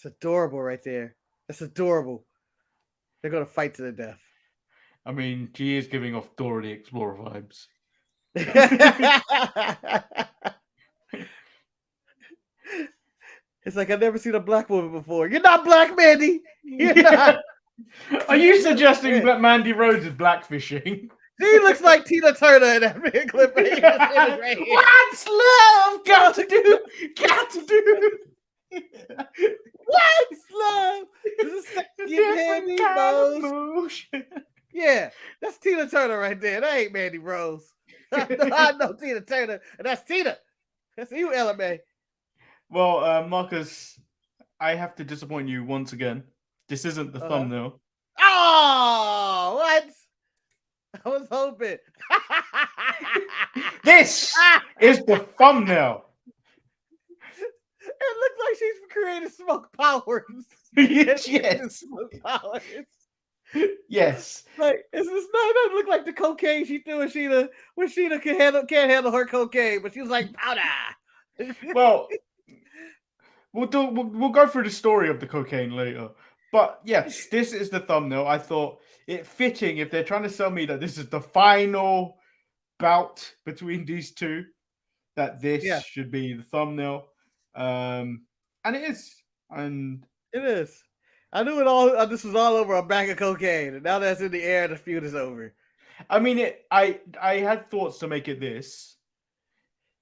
That's adorable right there. That's adorable. They're gonna fight to the death. I mean, she is giving off Dora the Explorer vibes. It's like I've never seen a black woman before. You're not black, Mandy. You're not. Are you suggesting that Mandy Rose is blackfishing? She looks like Tina Turner in that clip. What's love got to do? Got to do? What's love? Mandy Rose. Yeah, that's Tina Turner right there. That ain't Mandy Rose. I know Tina Turner, and that's Tina. That's you, LMA. Well, Marcus, I have to disappoint you once again. This isn't the thumbnail. Oh, what? I was hoping. This is the thumbnail. It looks like she's created smoke powers. Yes. Smoke powers. Yes. Like, it doesn't look like the cocaine she threw when Sheena can't handle her cocaine, but she was like powder. Well, we'll go through the story of the cocaine later. But yes, this is the thumbnail. I thought it fitting if they're trying to sell me that this is the final bout between these two, that this should be the thumbnail. And it is. And it is. I knew it all. This was all over a bag of cocaine, and now that's in the air, the feud is over. I mean, I had thoughts to make it this.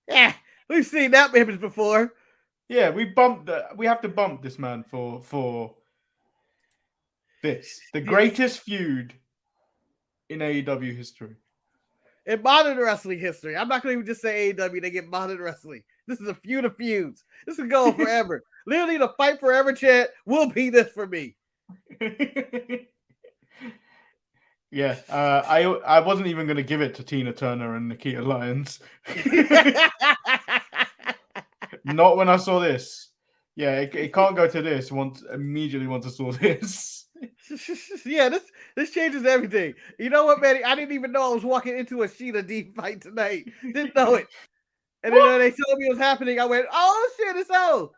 Yeah, we've seen that image before. Yeah, we have to bump this man for this, the greatest feud in AEW history. In modern wrestling history. I'm not going to even just say AEW, they get modern wrestling. This is a feud of feuds. This is going forever. Literally, the fight forever chant will be this for me. Yeah, I wasn't even going to give it to Tina Turner and Nikita Lyons. Not when I saw this. Yeah, it can't go to this immediately once I saw this. Yeah, this changes everything. You know what, Manny? I didn't even know I was walking into a Sheena Deeb fight tonight. Didn't know it. And then when they told me it was happening, I went, oh shit, it's so.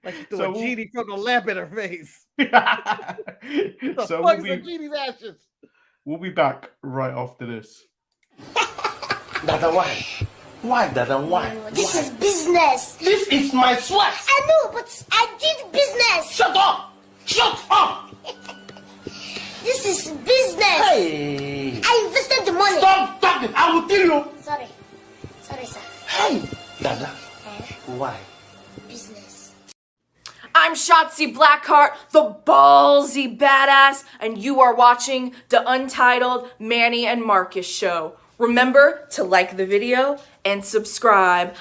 Like she threw a genie from the lamp in her face. So fuck's the genie's ashes? We'll be back right after this. Dada, why? Why, Dada, why? This is business. This is my sweat. I know, but I did business. Shut up! Shut up! This is business. Hey! I invested the money. Stop talking! I will kill you. Sorry, sir. Hey! Dada, why? Business. I'm Shotzi Blackheart, the ballsy badass, and you are watching the Untitled Manny and Marcus show. Remember to like the video and subscribe.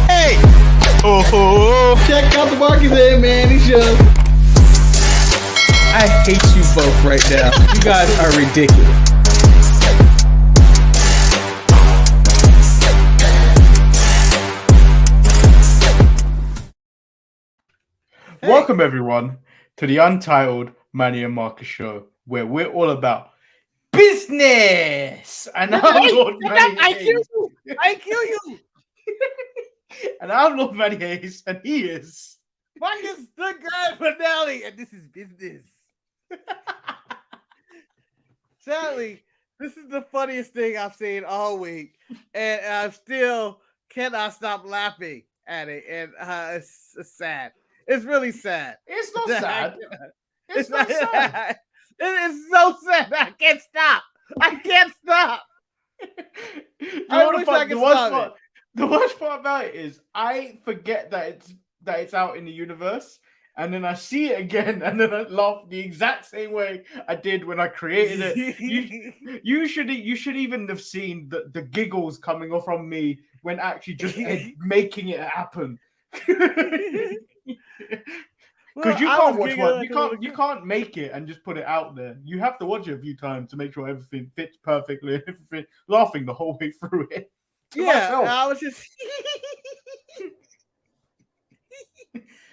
Hey! Oh! Check out the Marcus and Manny show. I hate you both right now. You guys are ridiculous. Welcome, everyone, to the Untitled Manny and Marcus show, where we're all about business. And I'm Lord Manny Hayes. I kill you. And I'm Lord Manny Hayes, and he is Marcus the grand finale, and this is business. Sadly, this is the funniest thing I've seen all week, and I still cannot stop laughing at it, and it's sad. It's really sad. It's not sad. It's not sad. It is so sad. I can't stop. I wish I could stop it. The worst part about it is I forget that it's out in the universe, and then I see it again, and then I laugh the exact same way I did when I created it. You should even have seen the giggles coming off from me when actually just making it happen. Because you can't watch one, you can't make it and just put it out there. You have to watch it a few times to make sure everything fits perfectly. Everything, laughing the whole way through it. Yeah, I was just.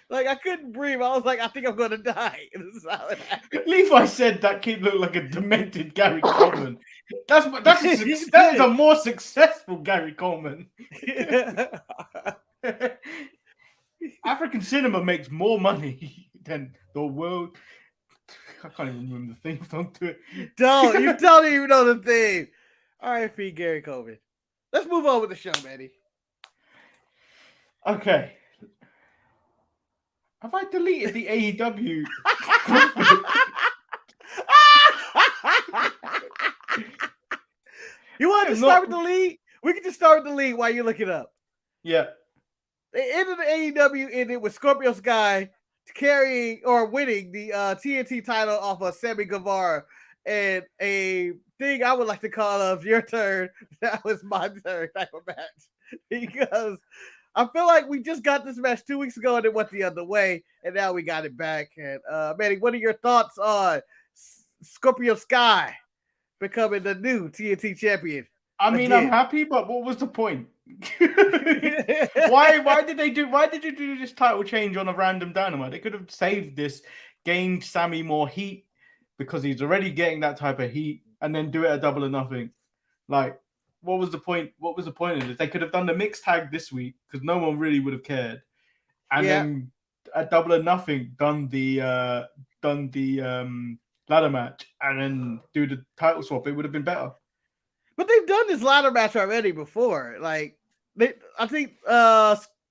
Like I couldn't breathe. I was like, I think I'm gonna die. This is how it happened. Levi said that kid looked like a demented Gary Coleman. That is a more successful Gary Coleman. African cinema makes more money than the world. I can't even remember the theme song to it. You don't even know the theme. R.I.P. Gary Coleman. Let's move on with the show, Manny. Okay. Have I deleted the AEW? You want to start with the lead? We can just start with the lead while you look it up. Yeah. The end of the AEW ended with Scorpio Sky carrying or winning the TNT title off of Sammy Guevara, and a thing I would like to call of your turn, that was my turn type of match, because I feel like we just got this match 2 weeks ago and it went the other way, and now we got it back. And Manny, what are your thoughts on Scorpio Sky becoming the new TNT champion? I mean, I'm happy, but what was the point? Why did you do this title change on a random Dynamite? They could have saved this, gained Sammy more heat because he's already getting that type of heat, and then do it at Double or Nothing. Like, what was the point? What was the point of this? They could have done the mixed tag this week because no one really would have cared, and then at Double or Nothing done the ladder match, and then do the title swap. It would have been better. But they've done this ladder match already before. Like, I think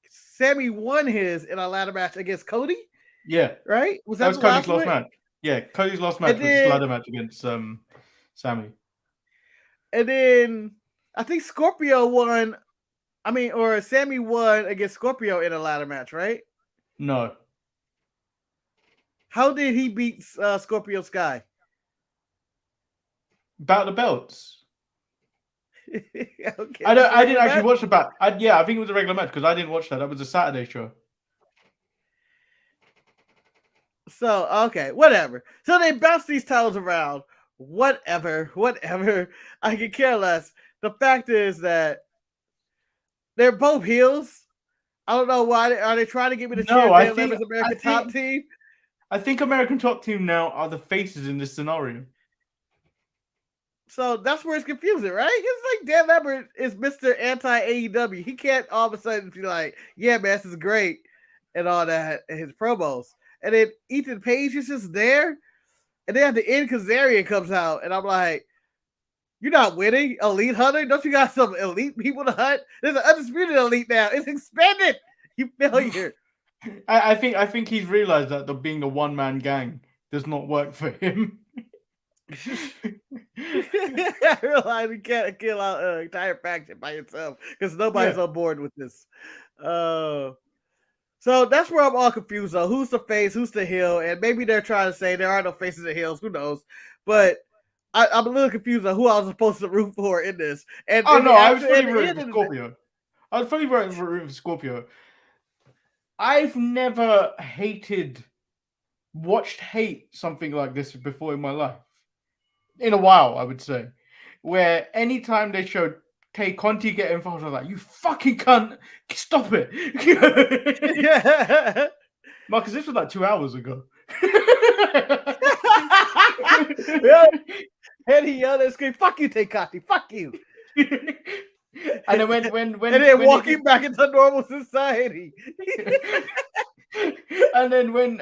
Sammy won his in a ladder match against Cody. Yeah, right. That was Cody's last match. Yeah, Cody's last match was his ladder match against Sammy. And then I think Scorpio won. I mean, or Sammy won against Scorpio in a ladder match, right? No. How did he beat Scorpio Sky? Battle the belts. Okay. I didn't actually watch the back. I think it was a regular match because I didn't watch that. That was a Saturday show. So okay, whatever. So they bounce these titles around. Whatever. I could care less. The fact is that they're both heels. I don't know why. Are they trying to give me the chance? I think American Top Team. I think American Top Team now are the faces in this scenario. So that's where it's confusing, right? It's like Dan Lambert is Mr. Anti-AEW. He can't all of a sudden be like, yeah, man, this is great and all that in his promos. And then Ethan Page is just there. And then at the end, Kazarian comes out. And I'm like, you're not winning, Elite Hunter? Don't you got some elite people to hunt? There's an undisputed elite now. It's expanded. You failure. I think he's realized that being the one-man gang does not work for him. I realize you can't kill out an entire faction by yourself because nobody's on board with this. So that's where I'm all confused though. Who's the face? Who's the heel? And maybe they're trying to say there are no faces and heels. Who knows? But I'm a little confused on who I was supposed to root for in this. And I was fully rooting for Scorpio. I was fully rooting for Scorpio. I've never watched hate something like this before in my life. In a while, I would say. Where anytime they showed Tay Conti get involved, I was like, you fucking cunt, stop it. Marcus, this was like 2 hours ago. And he yelled and screamed, fuck you, Tay Conti, fuck you. And then when and then walking back into normal society. And then when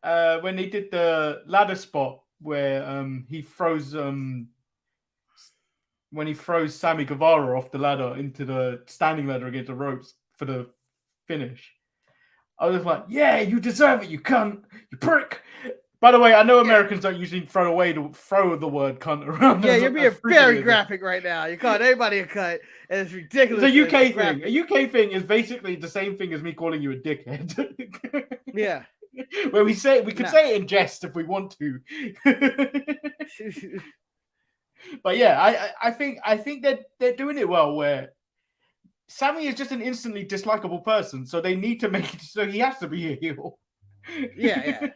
they did the ladder spot where he throws Sammy Guevara off the ladder into the standing ladder against the ropes for the finish, I was like, yeah, you deserve it, you cunt, you prick. By the way, I know Americans don't usually throw the word cunt around. Yeah, you're being very graphic right now. You're calling everybody a cunt, and it's ridiculous. It's a UK thing. A UK thing is basically the same thing as me calling you a dickhead. Yeah. Where we say we can say it in jest if we want to. But yeah, I think that they're doing it well where Sammy is just an instantly dislikable person, so they need to make it so he has to be a heel. Yeah.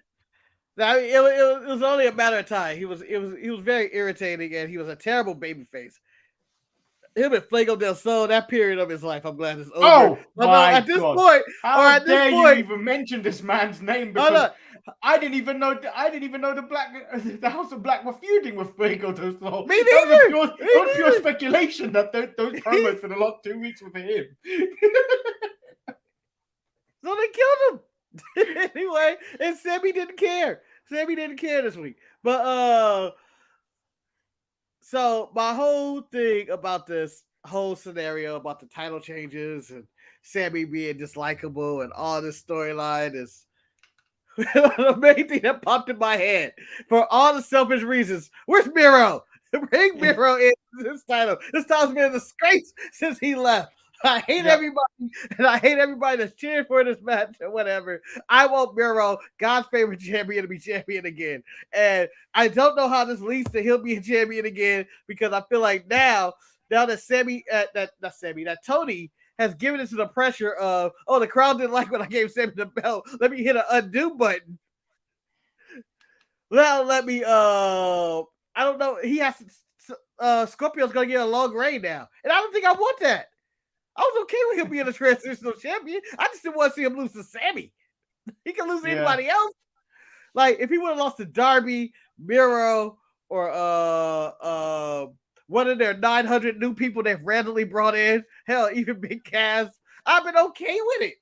Now, it was only a matter of time. He was very irritating, and he was a terrible babyface. him and Fuego del Sol, that period of his life, I'm glad it's over. Oh But my at this God. point, How dare you even mention this man's name? Hold Because on. I didn't even know the House of Black were feuding with Fuego del Sol. Me That neither. was pure speculation that those promos for the last 2 weeks were for him. So they killed him. Anyway, and Sammy didn't care. Sammy didn't care this week. But so my whole thing about this whole scenario about the title changes and Sammy being dislikable and all this storyline is the main thing that popped in my head for all the selfish reasons. Where's Miro? Bring Miro in this title. This title's been a disgrace since he left. I hate everybody, and I hate everybody that's cheering for this match or whatever. I want Miro, God's favorite champion, to be champion again. And I don't know how this leads to him being champion again, because I feel like now that Sammy, that Tony has given it to the pressure of, oh, the crowd didn't like when I gave Sammy the belt. Let me hit an undo button. Well, let me, I don't know. He has to, Scorpio's going to get a long reign now. And I don't think I want that. I was okay with him being a transitional champion. I just didn't want to see him lose to Sammy. He can lose to anybody else. Like, if he would have lost to Darby, Miro, or one of their 900 new people they've randomly brought in, hell, even Big Cass, I've been okay with it.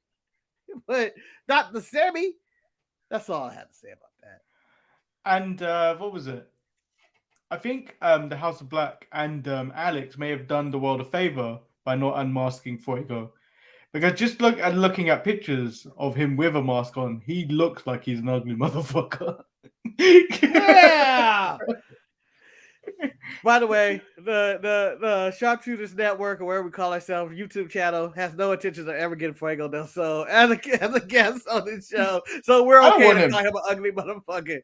But not the Sammy. That's all I had to say about that. And what was it? I think the House of Black and Alex may have done the world a favor by not unmasking Fuego. Because just looking at pictures of him with a mask on, he looks like he's an ugly motherfucker. Yeah. By the way, the Sharpshooters Network, or whatever we call ourselves, YouTube channel, has no intention of ever getting Fuego del Sol as a guest on this show. So we're okay to call him an ugly motherfucker.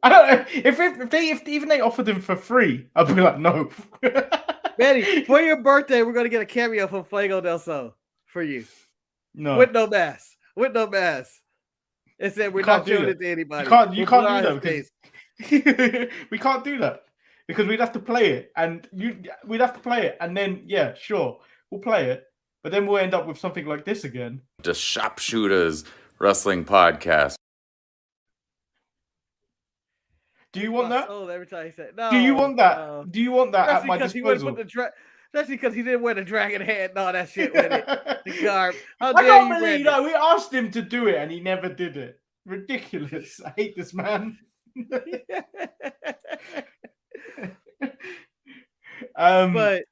I don't. If even they offered him for free, I'd be like, no. Manny, for your birthday, we're gonna get a cameo from Fuego del Sol for you. No, with no mask. With no mask. It said we're not showing it to anybody. You can't do that because we can't do that because we'd have to play it, and we'd have to play it, and then yeah, sure, we'll play it, but then we'll end up with something like this again. The Sharpshooters Wrestling Podcast. Do you want that? Every time he said, no, do you want that? Do you want that at my disposal? Especially because he didn't wear the dragon head and all that shit with it. The garb. I can't believe that. We asked him to do it and he never did it. Ridiculous. I hate this man. But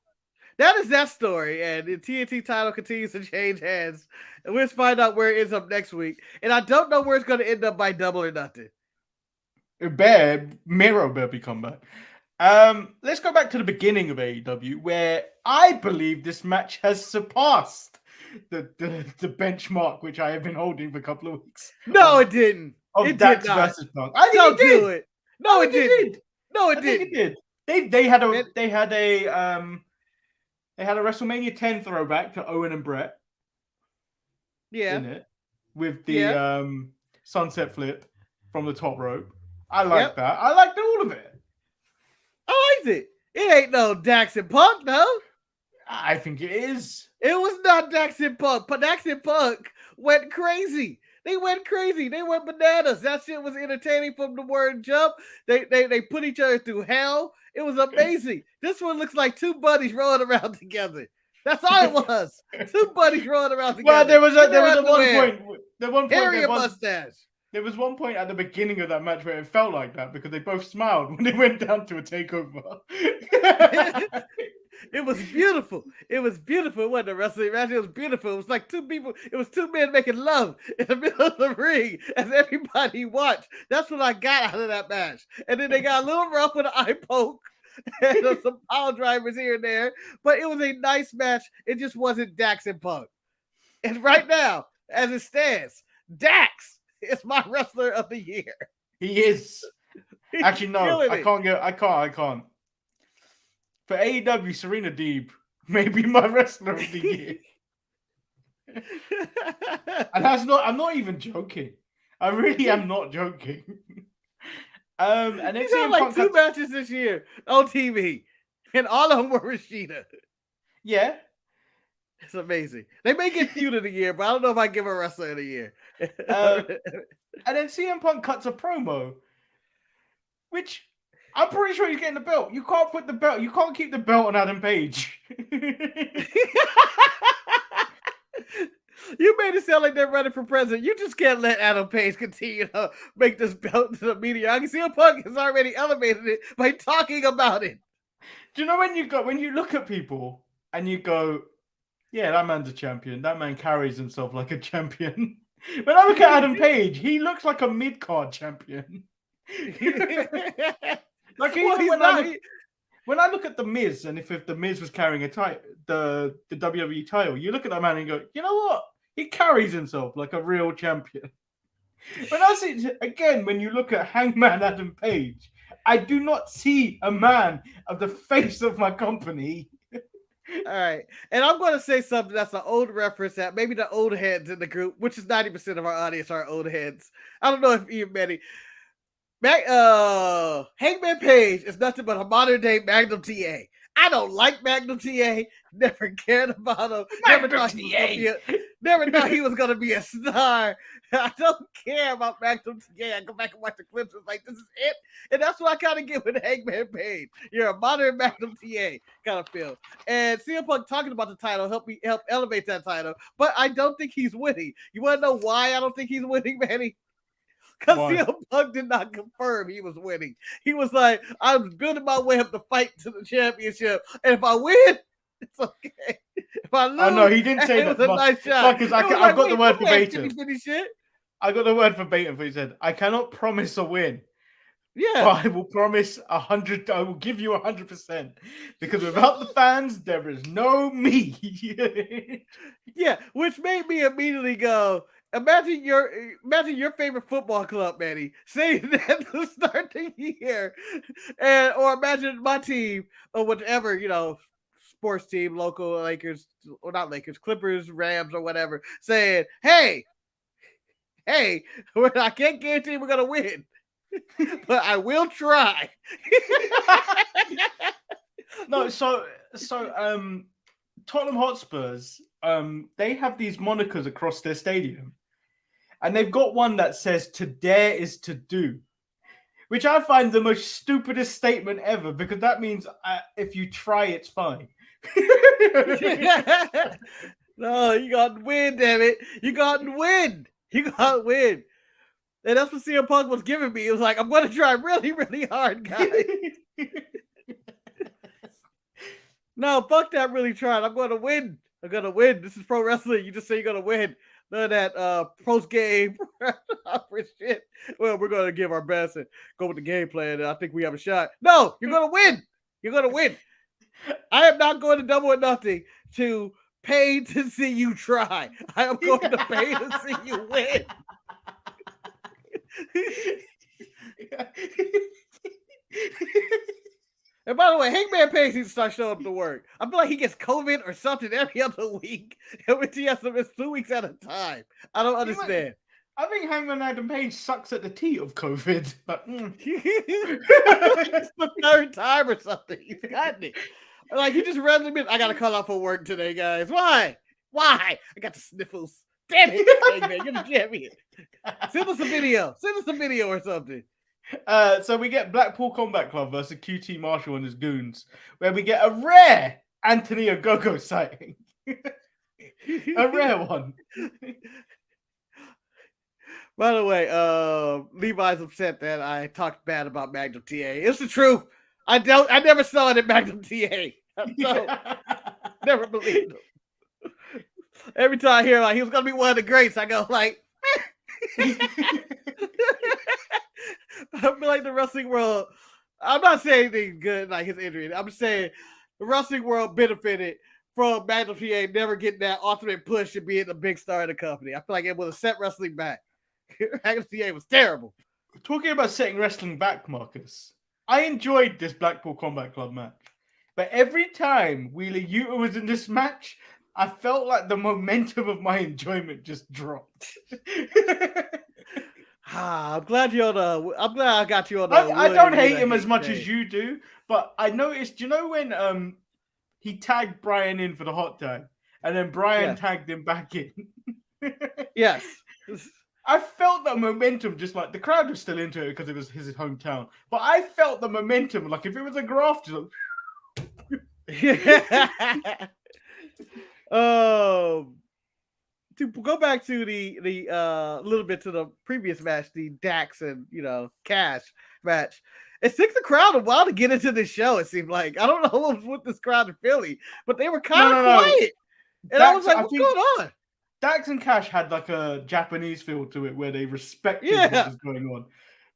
that is that story, and the TNT title continues to change hands, and we'll find out where it ends up next week. And I don't know where it's going to end up by Double or Nothing. Miro better be come back. Let's go back to the beginning of AEW, where I believe this match has surpassed the benchmark which I have been holding for a couple of weeks. No, it didn't. It Dax versus Punk. I think it did. No, it didn't. No, it didn't. It did. They had a WrestleMania 10 throwback to Owen and Brett. Yeah. In it with the sunset flip from the top rope. I like that. I liked all of it. I liked it. It ain't no Dax and Punk, no. I think it is. It was not Dax and Punk. Dax and Punk went crazy. They went crazy. They went bananas. That shit was entertaining from the word jump. They put each other through hell. It was amazing. This one looks like two buddies rolling around together. That's all it was. Two buddies rolling around together. Well, there was one point. Harry mustache. There was one point at the beginning of that match where it felt like that because they both smiled when they went down to a takeover. It was beautiful. It was beautiful. It wasn't a wrestling match. It was beautiful. It was like two people. It was two men making love in the middle of the ring as everybody watched. That's what I got out of that match. And then they got a little rough with an eye poke and some pile drivers here and there. But it was a nice match. It just wasn't Dax and Punk. And right now, as it stands, Dax is my wrestler of the year. He is. Actually, no, I can't. For AEW, Serena Deeb may be my wrestler of the year. And I'm not even joking. I really am not joking. And he's had like two matches this year on TV, and all of them were Rashida. Yeah. It's amazing. They may get feud of the year, but I don't know if I give a wrestler of the year. And then CM Punk cuts a promo, which I'm pretty sure he's getting the belt. You can't put the belt. You can't keep the belt on Adam Page. You made it sound like they're running for president. You just can't let Adam Page continue to make this belt to the media. I can see Punk has already elevated it by talking about it. Do you know when you look at people and you go, yeah, that man's a champion. That man carries himself like a champion. When I look at Adam Page, he looks like a mid-card champion. Like when I look at the Miz, and if the Miz was carrying the WWE title, you look at that man and go, you know what? He carries himself like a real champion. When I see again, when you look at Hangman Adam Page, I do not see a man of the face of my company. All right. And I'm going to say something that's an old reference that maybe the old heads in the group, which is 90% of our audience are old heads. I don't know if even many. Hangman Page is nothing but a modern day Magnum TA. I don't like Magnum TA. Never cared about him. Never thought he was going to be a star. I don't care about Magnum TA. I go back and watch the clips. It's like, this is it. And that's what I kind of get with Hangman Page. You're a modern Magnum TA kind of feel. And CM Punk talking about the title help elevate that title. But I don't think he's winning. You want to know why I don't think he's winning, Manny? Because CM Punk did not confirm he was winning. He was like, I'm building my way up to fight to the championship. And if I win, it's okay. If I lose, no, he didn't say that. It was a nice shot. I've got the word verbatim. Shit. I got the word verbatim. He said, I cannot promise a win. Yeah. But I will promise 100. I will give you 100%. Because without the fans, there is no me. Yeah, which made me immediately go, Imagine your favorite football club, Manny, saying that to start the year, or imagine my team or whatever, sports team, local Lakers, or not Lakers, Clippers, Rams, or whatever, saying, "Hey, I can't guarantee we're gonna win, but I will try." No, so Tottenham Hotspurs, they have these monikers across their stadium. And they've got one that says, to dare is to do. Which I find the most stupidest statement ever, because that means if you try, it's fine. No, you got to win, damn it. You got to win. You got to win. And that's what CM Punk was giving me. It was like, I'm going to try really, really hard, guys. No, fuck that really trying. I'm going to win. I'm going to win. This is pro wrestling. You just say you're going to win. None of that post-game shit. Well, we're going to give our best and go with the game plan, and I think we have a shot. No, you're going to win. You're going to win. I am not going to Double or Nothing to pay to see you try. I am going to pay to see you win. And by the way, Hangman Page needs to start showing up to work. I feel like he gets COVID or something every other week. He has to miss 2 weeks at a time. I don't understand. I think Hangman Adam Page sucks at the tea of COVID. But it's the third time or something. He's gotten it. Like, he just randomly admits, I got to call out for work today, guys. Why? I got the sniffles. Damn it, Hangman, you're the champion. Send us a video or something. So we get Blackpool Combat Club versus QT Marshall and his goons, where we get a rare Anthony Ogogo sighting. A rare one. By the way, Levi's upset that I talked bad about Magnum TA. It's the truth. I never saw it at Magnum TA. So never believed him. Every time I hear like he was gonna be one of the greats, I go like I feel like the wrestling world, I'm not saying anything good like his injury. I'm just saying the wrestling world benefited from Magnum TA never getting that ultimate push and being the big star of the company. I feel like it would have set wrestling back. Magnum TA was terrible. Talking about setting wrestling back, Marcus, I enjoyed this Blackpool Combat Club match. But every time Wheeler Yuta was in this match, I felt like the momentum of my enjoyment just dropped. I'm glad I got you on the. I don't hate him as much as you do, but I noticed, when he tagged Brian in for the hot tag, and then Brian Yeah. tagged him back in. Yes. I felt that momentum, just like the crowd was still into it because it was his hometown. But I felt the momentum, like if it was a graft, just like, To go back to the little bit to the previous match, the Dax and Cash match. It took the crowd a while to get into this show. It seemed like I don't know what was with this crowd in Philly, but they were kind of quiet, and I was like, "What's going on?" Dax and Cash had like a Japanese feel to it where they respected Yeah. what was going on.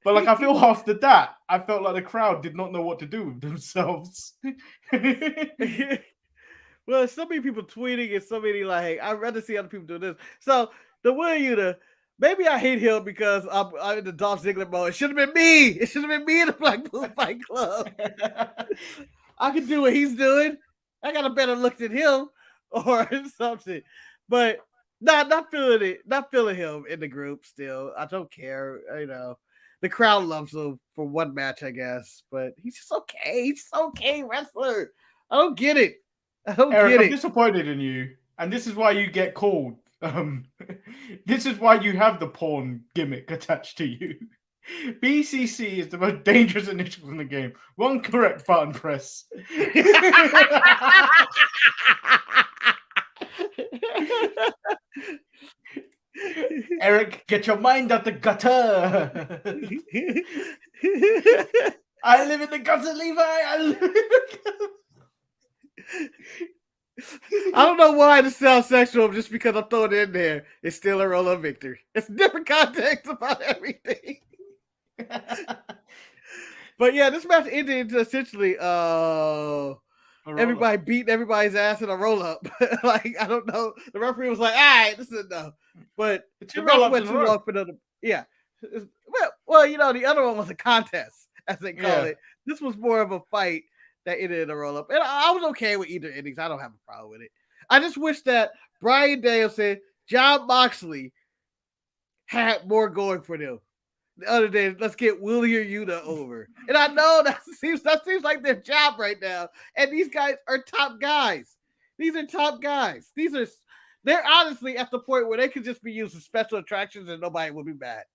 But like I feel after that, I felt like the crowd did not know what to do with themselves. Well, so many people tweeting and so many like I'd rather see other people do this. So the Will Yuta, maybe I hate him because I'm in the Dolph Ziggler mode. It should have been me. It should have been me in the Blackpool Fight Club. I can do what he's doing. I got a better look than him or something. But not feeling it. Not feeling him in the group still. I don't care. The crowd loves him for one match, I guess. But he's just okay. He's just okay wrestler. I don't get it. I don't Eric, get I'm it. disappointed in you, and this is why you get called. This is why you have the porn gimmick attached to you. BCC is the most dangerous initials in the game. One correct button press. Eric, get your mind out the gutter. I live in the gutter, Levi. I live in the gutter. I don't know why this sounds sexual just because I'm throwing it in there. It's still a roll of victory. It's different context about everything. But yeah, this match ended into essentially everybody beating everybody's ass in a roll up. Like, I don't know. The referee was like, all right, this is enough. But the match went too long for another. Yeah. Well, the other one was a contest, as they call it. This was more of a fight that ended in a roll up. And I was okay with either endings. I don't have a problem with it. I just wish that Bryan Danielson, Jon Moxley had more going for them. The other day, let's get Willie or Yuta over. And I know that seems like their job right now. And these guys are top guys. These are top guys. They're honestly at the point where they could just be used as special attractions and nobody will be mad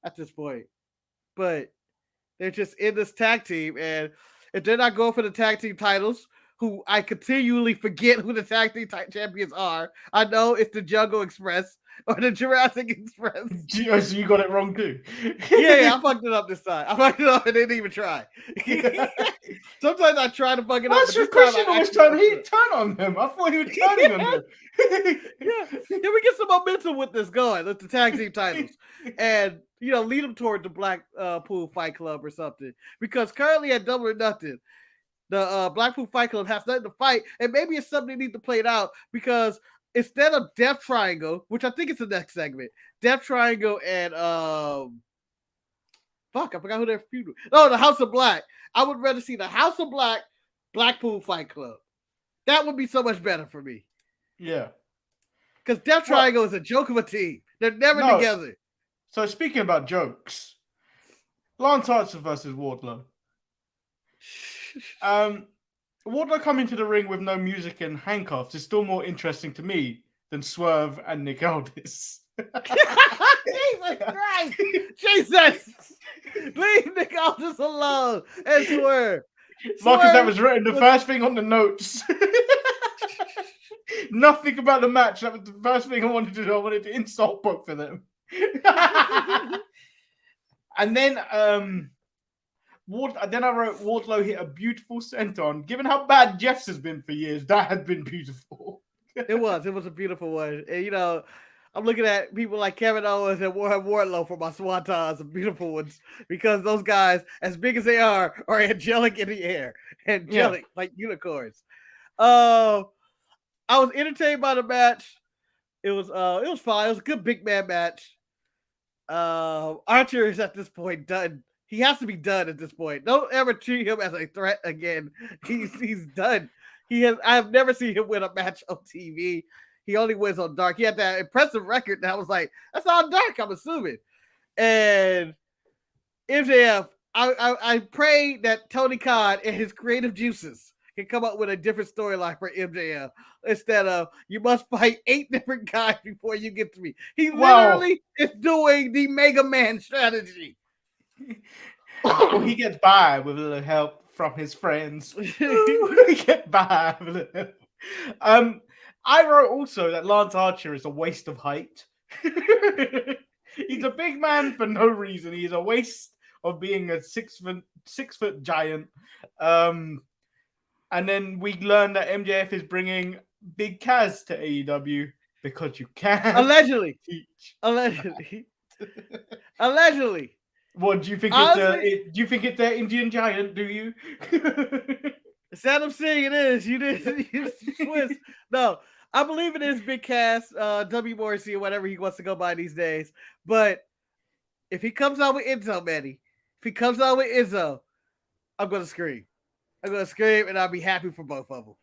at this point. But they're just in this tag team, and if they're not going for the tag team titles, who I continually forget who the tag team champions are, I know it's the Jungle Express or the Jurassic Express. So you got it wrong too. Yeah, I fucked it up this time. I fucked it up and didn't even try. Sometimes I try to fuck it up. What's your question always turn? He'd turn on them. I thought he was turning on them. Yeah, we get some momentum with this going. With the tag team titles, and lead them toward the Blackpool Fight Club or something. Because currently at Double or Nothing, the Blackpool Fight Club has nothing to fight, and maybe it's something they need to play it out. Because instead of Death Triangle, which I think is the next segment, Death Triangle and I forgot who they're feuding. Oh, the House of Black. I would rather see the House of Black, Blackpool Fight Club. That would be so much better for me. Yeah. Because Death Triangle is a joke of a team. They're never together. So speaking about jokes, Lance Archer versus Wardlow. Wardlow coming to the ring with no music and handcuffs is still more interesting to me than Swerve and Nick Aldis. Jesus Christ! Jesus! Leave Nick Aldis alone and Swerve. Marcus, that was written the first thing on the notes. Nothing about the match. That was the first thing I wanted to do. I wanted to insult both of them. And then I wrote Wardlow hit a beautiful senton. Given how bad Jeff's has been for years, that had been beautiful. It was a beautiful one. And I'm looking at people like Kevin Owens and Wardlow for my swatons, the beautiful ones, because those guys, as big as they are angelic in the air, angelic like unicorns. I was entertained by the match. It was fine. It was a good big man match. Archer is at this point done. He has to be done at this point. Don't ever treat him as a threat again. He's done. I have never seen him win a match on TV. He only wins on Dark. He had that impressive record that was like, that's on Dark, I'm assuming. And MJF, I pray that Tony Khan and his creative juices can come up with a different storyline for MJF instead of you must fight 8 different guys before you get to me. He literally is doing the Mega Man strategy. Well, he gets by with a little help from his friends. He gets by with a little help. I wrote also that Lance Archer is a waste of height. He's a big man for no reason. He's a waste of being a 6 foot giant. And then we learn that MJF is bringing Big Kaz to AEW because you can. Allegedly. Teach. Allegedly. What do you think? Honestly, do you think it's the Indian giant? Do you? Saddam Singh, it is. You did. You twist. No, I believe it is Big Cass, W. Morrissey, or whatever he wants to go by these days. But if he comes out with Enzo, Manny, if he comes out with Enzo, I'm gonna scream. I'm gonna scream, and I'll be happy for both of them.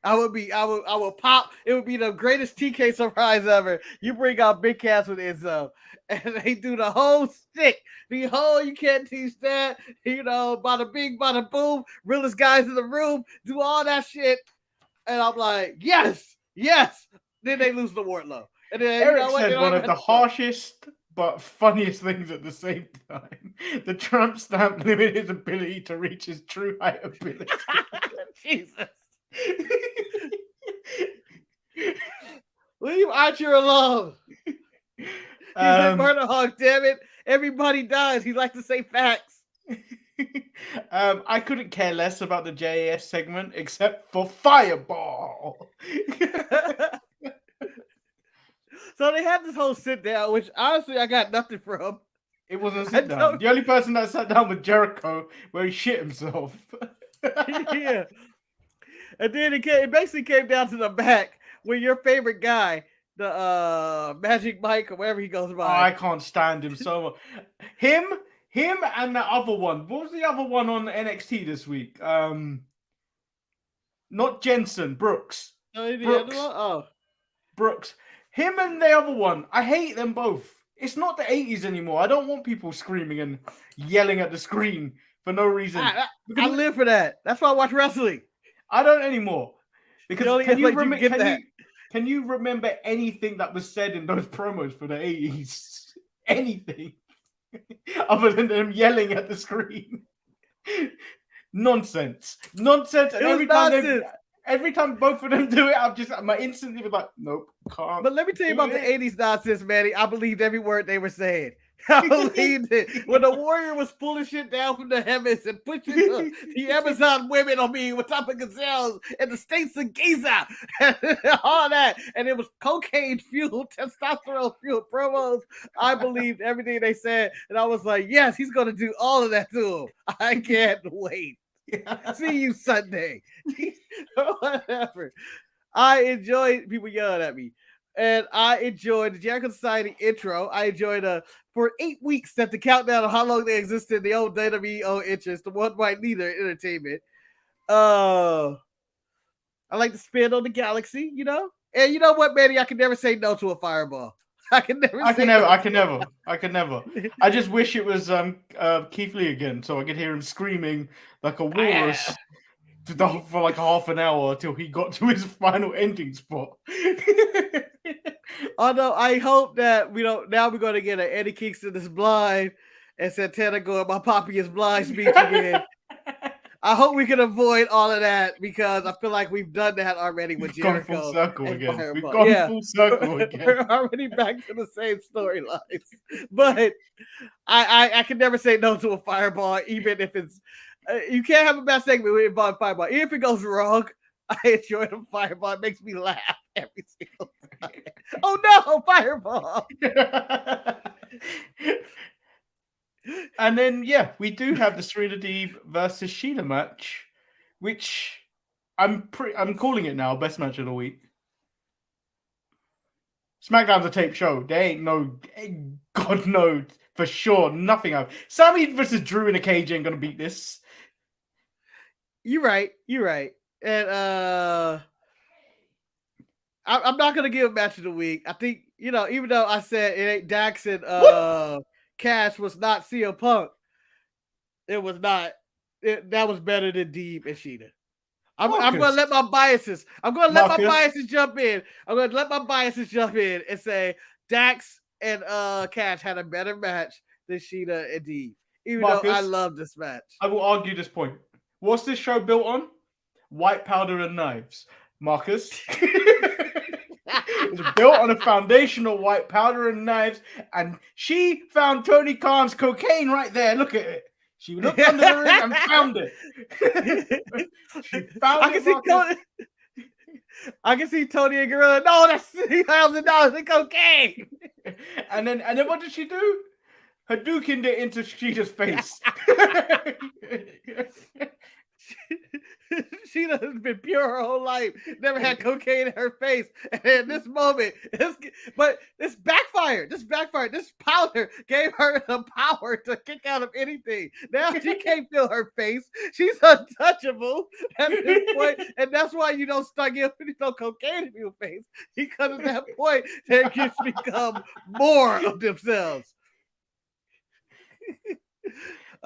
I will pop. It would be the greatest TK surprise ever. You bring out Big Cass with Enzo, and they do the whole stick. The whole you can't teach that. Bada bing, bada boom. Realest guys in the room do all that shit, and I'm like, yes. Then they lose the Wardlow. And then Eric said one of the harshest but funniest things at the same time. The Trump stamp limit his ability to reach his true height ability. Jesus. Leave Archer alone. He's a murder hog, damn it. Everybody dies. He likes to say facts. I couldn't care less about the JAS segment except for Fireball. So they had this whole sit down, which honestly I got nothing from. It wasn't a sit down. The only person that sat down was Jericho, where he shit himself. Yeah. And then it basically came down to the back where your favorite guy, the Magic Mike or whatever he goes by. Oh, I can't stand him so much. Him and the other one. What was the other one on NXT this week? Not Jensen, Brooks. Brooks. Him and the other one. I hate them both. It's not the 80s anymore. I don't want people screaming and yelling at the screen for no reason. I live for that. That's why I watch wrestling. I don't anymore. Because can you remember anything that was said in those promos for the 80s? Anything other than them yelling at the screen? Nonsense. And every time both of them do it, I'm instantly was like, nope, can't. But let me tell you about the 80s nonsense, Manny. I believed every word they were saying. I believed it. When the Warrior was pulling shit down from the heavens and pushing the Amazon women on me with top of gazelles and the states of Gaza and all that. And it was cocaine fueled, testosterone fueled promos. I believed everything they said. And I was like, yes, he's going to do all of that to him. I can't wait. See you Sunday. Whatever. I enjoyed people yelling at me. And I enjoyed the Jericho Society intro. I enjoyed for 8 weeks that the countdown of how long they existed, the old WWE interest, the one white leader entertainment. I like to spin on the galaxy, And you know what, Manny? I can never say no to a fireball. I can never. I just wish it was Keith Lee again, so I could hear him screaming like a walrus for like half an hour until he got to his final ending spot. Although I hope that now we're going to get an Eddie Kingston is blind and Santana going, my poppy is blind speech again. I hope we can avoid all of that because I feel like we've done that already with Jericho. We've gone full circle again. We're already back to the same storylines. But I can never say no to a fireball, even if it's you can't have a bad segment with involving fireball. Even if it goes wrong, I enjoy the fireball. It makes me laugh every single time. Oh no, fireball! And then we do have the Serena Deeb versus Sheila match, which I'm calling it now best match of the week. SmackDown's a tape show. There ain't no God knows for sure nothing out. Sammy versus Drew in a cage ain't gonna beat this. You're right. And I'm not gonna give a match of the week. I think even though I said it ain't Dax and Cash was not CM Punk, it was not. That was better than Deeb and Sheeta. I'm Marcus. gonna let my biases. I'm gonna let my Marcus. biases jump in. I'm gonna let my biases jump in and say Dax and Cash had a better match than Sheeta and Deeb. Even though I Marcus. love this match. I will argue this point. What's this show built on? White powder and knives. Marcus. It's built on a foundation of white powder and knives, and she found Tony Khan's cocaine right there. Look at it. She looked under the ring and found it. She found it, Marcus. I can see Tony and Gorilla. No, that's $3,000 in cocaine. And then what did she do? Hadoukened it into Sheeta's face. Sheeta has been pure her whole life. Never had cocaine in her face. And in this moment, but this backfired. This powder gave her the power to kick out of anything. Now she can't feel her face. She's untouchable at this point. And that's why you don't start giving no cocaine in your face. Because at that point, they just become more of themselves.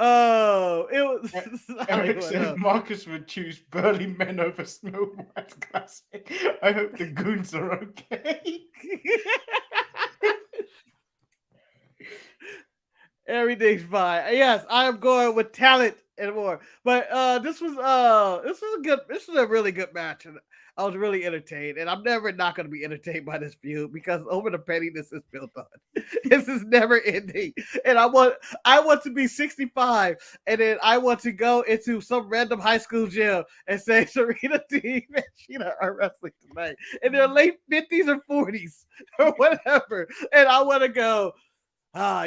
Oh, it was. Eric said Marcus would choose burly men over Snow White's classic. I hope the goons are okay. Everything's fine. Yes, I am going with talent and more. But this was a really good match, and I was really entertained. And I'm never not going to be entertained by this feud because over the pettiness is built on. This is never ending. And I want to be 65, and then I want to go into some random high school gym and say Serena Deeb and Sheeta are wrestling tonight in their late 50s or 40s or whatever. And I want to go,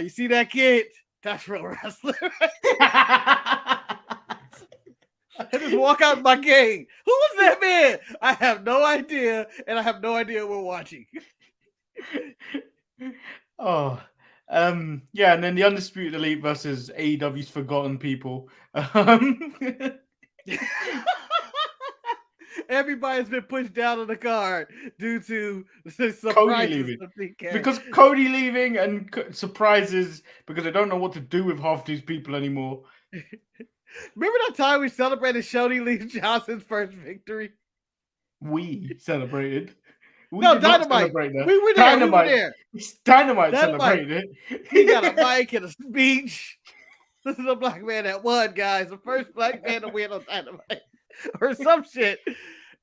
you see that kid? That's real wrestler. I just walk out my game. Who was that man? I have no idea, and I have no idea we're watching. Yeah, and then the Undisputed Elite versus AEW's Forgotten People. Everybody's been pushed down on the card due to the Cody leaving. Because Cody leaving and surprises because they don't know what to do with half these people anymore. Remember that time we celebrated Shoney Lee Johnson's first victory? We celebrated. No, Dynamite. We were there. Dynamite. We were there. Dynamite celebrated. He got a mic and a speech. This is a black man that won, guys. The first black man to win on Dynamite. Or some shit.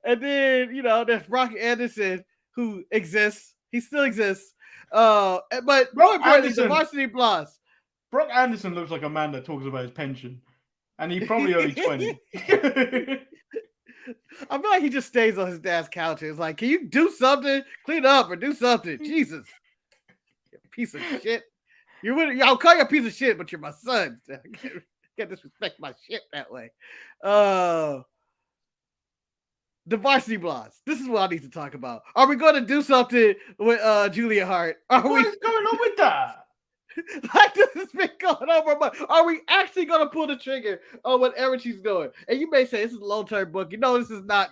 And then, there's Brock Anderson, who exists. He still exists. But Brock Anderson, the Varsity Blondes. Brock Anderson looks like a man that talks about his pension. And he's probably only 20. I feel like he just stays on his dad's couch. It's like, can you do something? Clean up or do something. Jesus. Piece of shit. I'll call you a piece of shit, but you're my son. Can't disrespect my shit that way. The Varsity Blondes. This is what I need to talk about. Are we going to do something with Julia Hart? What is going on with that? Like this has been going on for a month. Are we actually going to pull the trigger on whatever she's doing? And you may say this is long-term booking. No, this is not.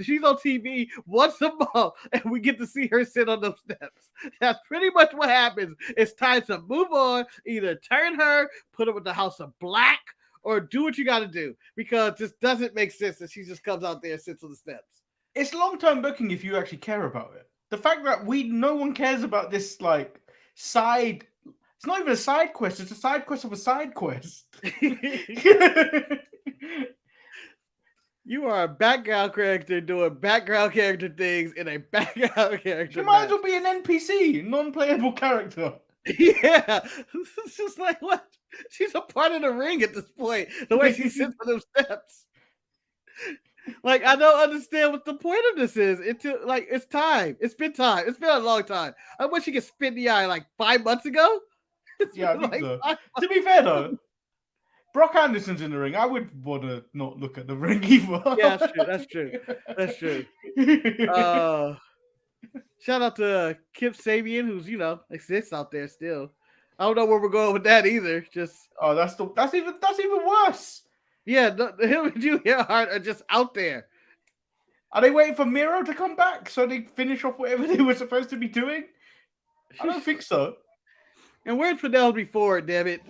She's on TV once a month, and we get to see her sit on those steps. That's pretty much what happens. It's time to move on. Either turn her, put her with the House of Black, or do what you got to do because this doesn't make sense that she just comes out there and sits on the steps. It's long-term booking if you actually care about it. The fact that no one cares about this side. It's not even a side quest. It's a side quest of a side quest. You are a background character doing background character things in a background character. You might as well be an NPC, non-playable character. Yeah. It's just like, what? She's a part of the ring at this point. The way she sits on those steps. Like, I don't understand what the point of this is. It's time. It's been time. It's been a long time. I wish she could spit in the eye 5 months ago. Yeah, I think so. To be fair though, Brock Anderson's in the ring. I would want to not look at the ring either. Yeah, that's true. Shout out to Kip Sabian, who's exists out there still. I don't know where we're going with that either. That's even worse. Yeah, him and Julia Hart are just out there. Are they waiting for Miro to come back so they finish off whatever they were supposed to be doing? I don't think so. And where's Penelope Ford, damn it?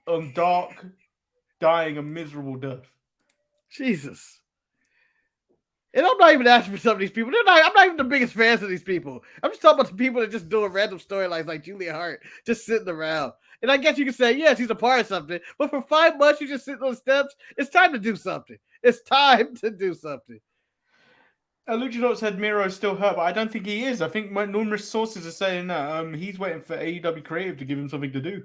On Dark, dying a miserable death. Jesus. And I'm not even asking for some of these people. I'm not even the biggest fans of these people. I'm just talking about the people that just doing random storylines like Julia Hart, just sitting around. And I guess you can say, yes, he's a part of something. But for 5 months, you just sitting on the steps. It's time to do something. It's time to do something. Luchador said Miro is still hurt, but I don't think he is. I think my numerous sources are saying that he's waiting for AEW Creative to give him something to do.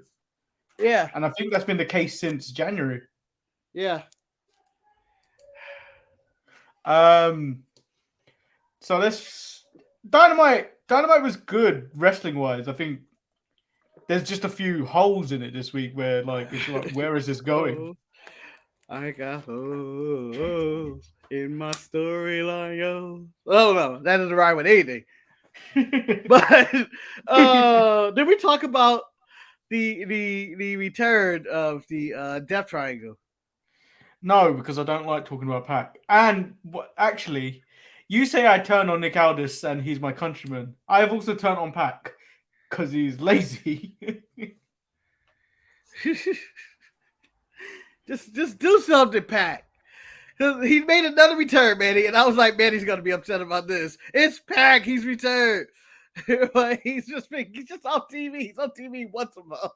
Yeah. And I think that's been the case since January. Yeah. So let's Dynamite was good wrestling wise. I think there's just a few holes in it this week where like it's like where is this going? I got holes in my storyline, yo. Oh no, that doesn't rhyme with anything. But did we talk about the return of the Death Triangle? No, because I don't like talking about Pac. And actually, you say I turn on Nick Aldis and he's my countryman. I have also turned on Pac because he's lazy. just do something, Pac. He made another return, Manny, and I was like, Manny's gonna be upset about this. It's Pac. He's returned. Like, he's just on TV. He's on TV once a month.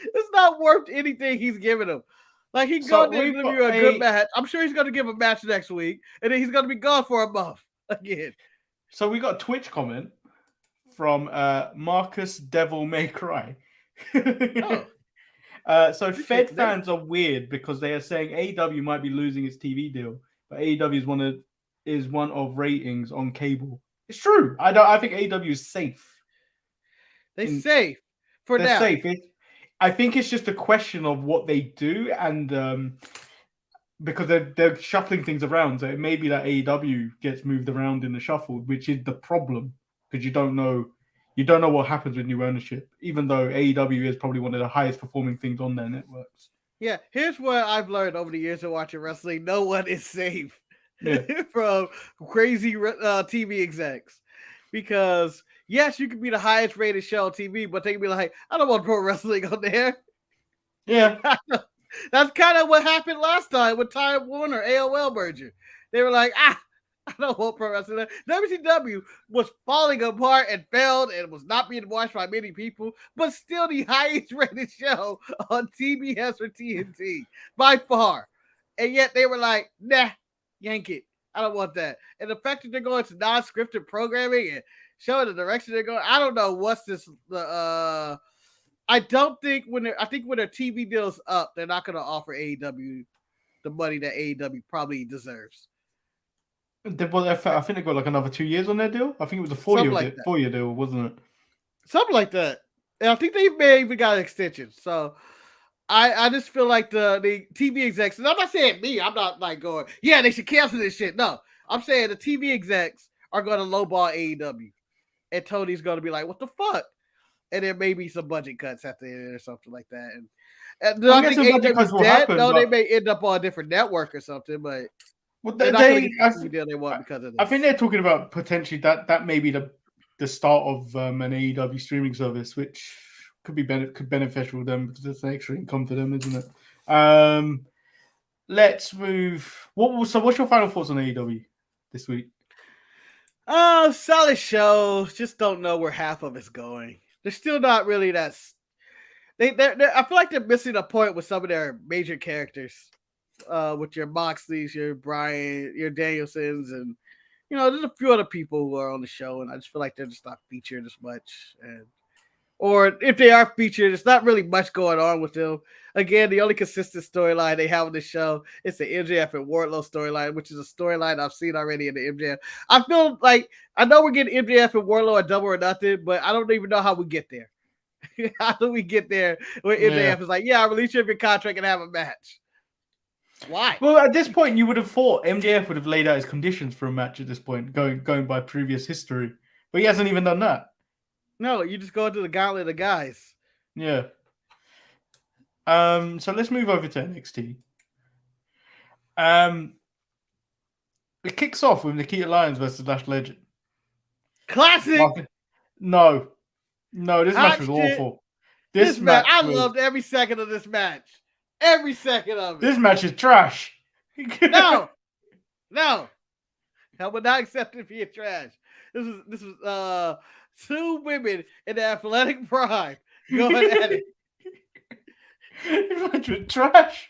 It's not worth anything he's giving him. Like, he can go there and give you a good match. I'm sure he's going to give a match next week, and then he's going to be gone for a month again. So we got a Twitch comment from Marcus Devil May Cry. So Fed fans are weird because they are saying AEW might be losing its TV deal, but AEW is one of ratings on cable. It's true. I think AEW is safe. They're safe for now. They're safe. I think it's just a question of what they do, and because they're shuffling things around, so it may be that AEW gets moved around in the shuffle, which is the problem because you don't know what happens with new ownership. Even though AEW is probably one of the highest performing things on their networks. Yeah, here's what I've learned over the years of watching wrestling: no one is safe from crazy TV execs, because. Yes, you can be the highest rated show on TV, but they can be like, I don't want pro wrestling on there. Yeah. That's kind of what happened last time with Time Warner, AOL merger. They were like, I don't want pro wrestling there. WCW was falling apart and failed and was not being watched by many people, but still the highest rated show on TBS or TNT by far. And yet they were like, nah, yank it. I don't want that. And the fact that they're going to non-scripted programming and showing the direction they're going. I don't know what's this. I don't think when their TV deal's up, they're not going to offer AEW the money that AEW probably deserves. I think they got like another 2 years on their deal. I think it was a 4-year deal, wasn't it? Something like that. And I think they may even got an extension. So I just feel like the TV execs, and I'm not saying me. I'm not like going, yeah, they should cancel this shit. No, I'm saying the TV execs are going to lowball AEW. And Tony's going to be like, what the fuck? And there may be some budget cuts at the end or something like that. And I think AEW's dead. No, they may end up on a different network or something, but they're not going to get the deal they want because of this. I think they're talking about potentially that may be the start of an AEW streaming service, which could be beneficial to them because it's an extra income for them, isn't it? Let's move. What's your final thoughts on AEW this week? Solid show. Just don't know where half of it's going. They're still not really that. I feel like they're missing a point with some of their major characters, with your Moxleys, your Bryan, your Danielsons, and there's a few other people who are on the show, and I just feel like they're just not featured as much. Or if they are featured, it's not really much going on with them. Again, the only consistent storyline they have on the show is the MJF and Wardlow storyline, which is a storyline I've seen already in the MJF. I feel like I know we're getting MJF and Wardlow at Double or Nothing, but I don't even know how we get there. How do we get there where MJF is like, yeah, I'll release you of your contract and have a match? Why? Well, at this point, you would have thought MJF would have laid out his conditions for a match at this point, going by previous history. But he hasn't even done that. No, you just go into the gauntlet of guys. Yeah. So let's move over to NXT. It kicks off with Nikita Lyons versus Lash Legend. Classic. No, this match was awful. This match, I loved every second of this match. Every second of it. This match is trash. No. I would not accept it being trash. This was two women in their athletic prime going at it. This match was trash.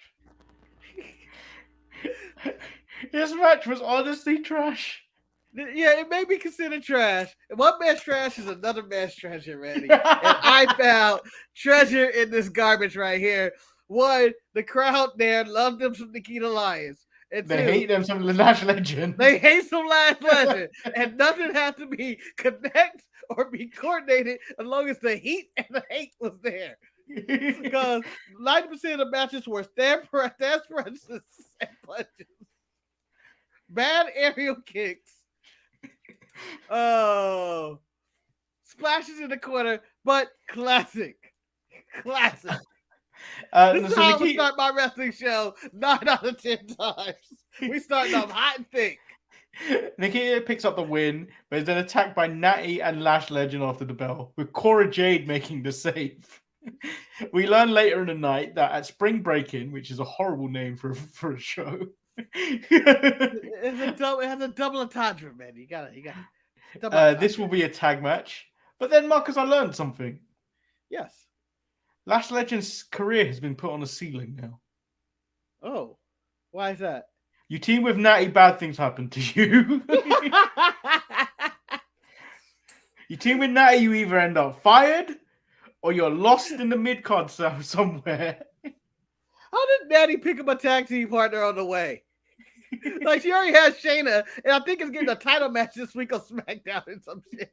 This match was honestly trash. Yeah, it may be considered trash. One man's trash is another man's treasure, Randy. And I found treasure in this garbage right here. One, the crowd there loved them some Nikita Lyons. And They two, hate them some Lash Legend. They hate some Lash Legend. And nothing had to be connect or be coordinated as long as the heat and the hate was there. Because 90% of the matches were stand presses and punches. Bad aerial kicks. Oh, splashes in the corner, but classic. This is how I would start my wrestling show 9 out of 10 times. We starting off hot and thick. Nikita picks up the win, but is then attacked by Natty and Lash Legend after the bell, with Cora Jade making the save. We learn later in the night that at Spring Breakin', which is a horrible name for a show, it has a double entendre, man. You gotta. This will be a tag match. But then, Marcus, I learned something. Yes. Lash Legend's career has been put on a ceiling now. Oh, why is that? You team with Natty, bad things happen to you. You team with Natty, you either end up fired or you're lost in the mid-card somewhere. How did Natty pick up a tag team partner on the way? Like, she already has Shayna, and I think it's getting a title match this week on SmackDown and some shit.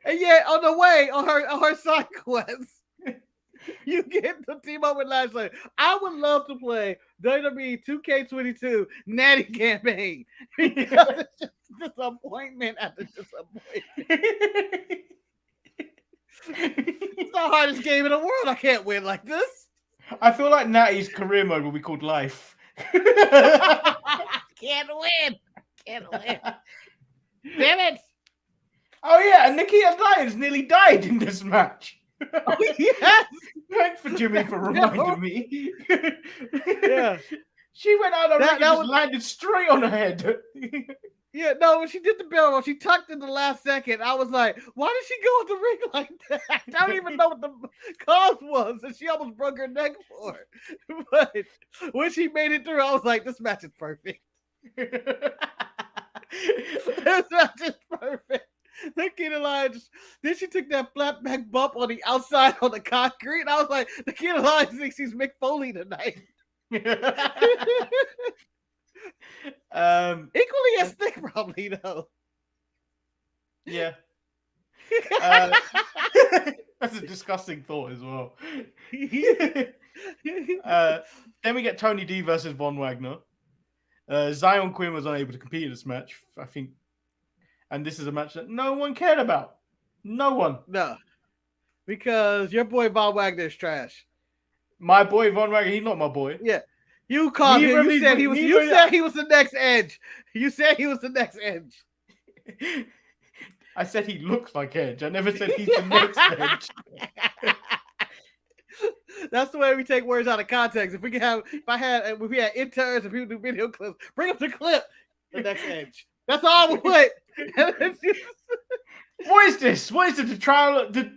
And yet, on the way, on her side quest, you get the team up with Lash Legend. I would love to play WWE 2K22 Natty campaign because it's just disappointment after disappointment. It's the hardest game in the world. I can't win like this. I feel like Natty's career mode will be called Life. Can't win. Damn it. Oh, yeah, and Nikita Lyons nearly died in this match. Oh, yes. Thanks for Jimmy for reminding me. Yeah. She went out and that landed straight on her head. Yeah, no, when she did the bell roll, she tucked in the last second. I was like, why did she go on the ring like that? I don't even know what the cause was, and she almost broke her neck for it. But when she made it through, I was like, this match is perfect. This match is perfect. Nikita Lyons, then she took that flat back bump on the outside on the concrete. And I was like, Nikita Lyons thinks she's Mick Foley tonight. Equally as thick, probably though. Yeah. That's a disgusting thought as well. Then we get Tony D versus Von Wagner. Zion Quinn was unable to compete in this match, I think. And this is a match that no one cared about. No one. No. Because your boy Von Wagner is trash. My boy Von Wagner, he's not my boy. Yeah. You called him. You said he was the next Edge. You said he was the next Edge. I said he looks like Edge. I never said he's the next Edge. That's the way we take words out of context. If we had interns and people do video clips, bring up the clip. The next Edge. That's all I would put. What is this? What is it? The trial, the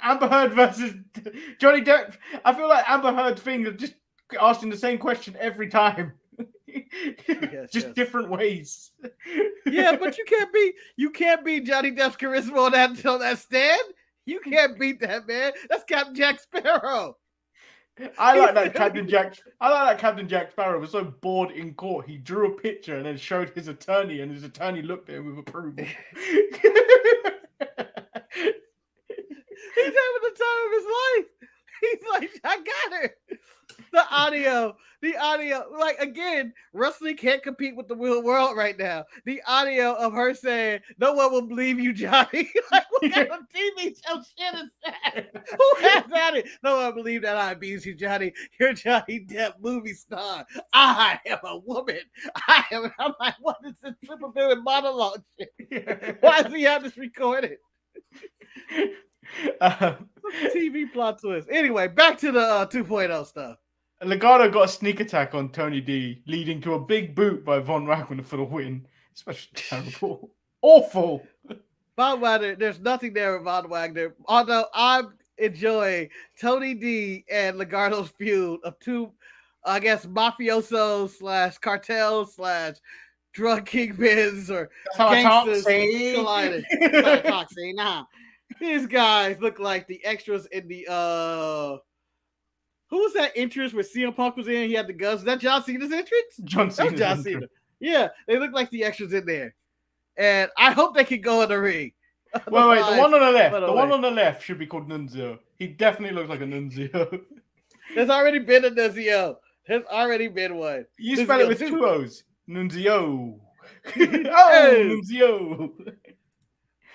Amber Heard versus Johnny Depp. I feel like Amber Heard thing of just asking the same question every time. Just different ways. Yeah, but you can't beat Johnny Depp's charisma on that stand. You can't beat that, man. That's Captain Jack Sparrow. I like that Captain Jack Sparrow was so bored in court, he drew a picture and then showed his attorney, and his attorney looked at him with approval. He's having the time of his life. He's like, I got her. The audio, like, again, wrestling can't compete with the real world right now. The audio of her saying, no one will believe you, Johnny. Like, what kind of TV show shit is that? Who has that? No one will believe that I abuse you, Johnny. You're Johnny Depp, movie star. I am a woman. I'm like, what is this triple villain monologue shit? Why does he have this recorded? TV plot twist. Anyway, back to the 2.0 stuff. Legado got a sneak attack on Tony D, leading to a big boot by Von Wagner for the win. Especially terrible. Awful. Von Wagner, there's nothing there with Von Wagner. Although I'm enjoying Tony D and Legardo's feud of two, I guess, mafiosos / cartels / drug kingpins or That's how I talk, gangsters see? colliding. That's how I talk, see? Nah. These guys look like the extras in the who was that entrance where CM Punk was in? He had the guns. Is that John Cena's entrance? John That was Cena's John entrance. Cena. Yeah, they look like the extras in there. And I hope they can go in the ring. Wait, the one on the left. By the The way. one on the left should be called Nunzio. He definitely looks like a Nunzio. There's already been a Nunzio. There's already been one. You spell it with Nunzio 2 O's. Nunzio. Hey. Nunzio.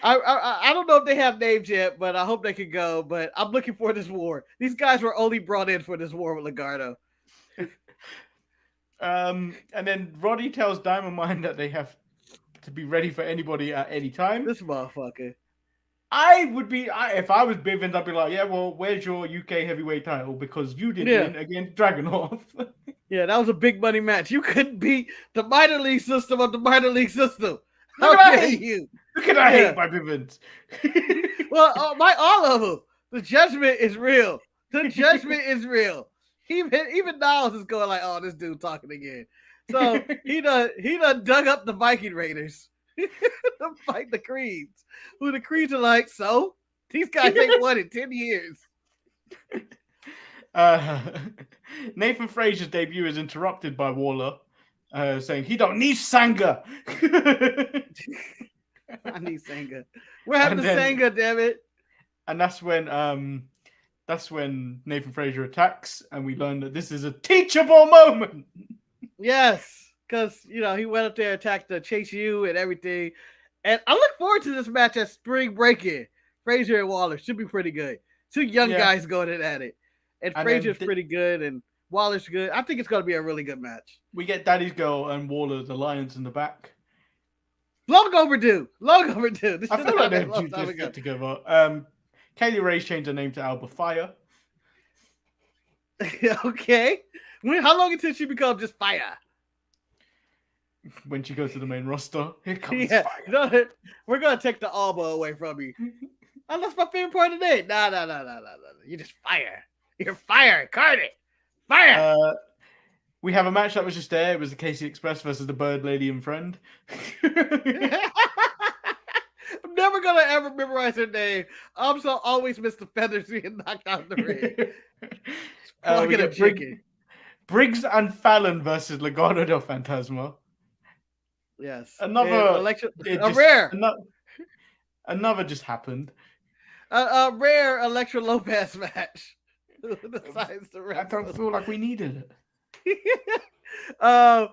I don't know if they have names yet, but I hope they can go. But I'm looking for this war. These guys were only brought in for this war with Legardo. And then Roddy tells Diamond Mine that they have to be ready for anybody at any time. This motherfucker. If I was Bivens, I'd be like, yeah, well, where's your UK heavyweight title? Because you didn't win against Dragunov. Yeah, that was a big money match. You couldn't beat the minor league system of the minor league system. Look How at dare that. you? Look at that Yeah. hate by Bivens. Well, all of them. The judgment is real. The judgment is real. Even Niles is going like, oh, this dude talking again. So he done dug up the Viking Raiders to fight the Creeds. Who the Creeds are like, so these guys ain't won in 10 years. Nathan Frazier's debut is interrupted by Waller, saying he don't need Sanga. I need Sanga. We're having And the then- Sanga, damn it. And that's when Nathan Frazier attacks, and we learn that this is a teachable moment. Yes, because he went up there, attacked the Chase U and everything. And I look forward to this match at Spring Break-In. Frazier and Waller should be pretty good. Two young guys going at it. And Frazier's pretty good, and Waller's good. I think it's going to be a really good match. We get Daddy's Girl and Waller's Alliance in the back. Long overdue. This I should feel have like they're happened a long due time to ago. get together. Kaylee Ray's changed her name to Alba Fire. Okay. How long until she becomes just fire? When she goes to the main roster, here comes Yeah, fire. no, we're gonna take the Alba away from you. Oh, that's my favorite part of the day. No. You're just fire. You're fire, Cardi. Fire. We have a match that was just there. It was the Casey Express versus the Bird Lady and Friend. I'm never gonna ever memorize her name. I'm so always miss the feathers being knocked out of the ring. We Plugging a get chicken. Briggs and Fallon versus Legado del Fantasma. Yes. Another rare. Another just happened. A rare Electra Lopez match. Besides the I rest. don't feel like we needed it. For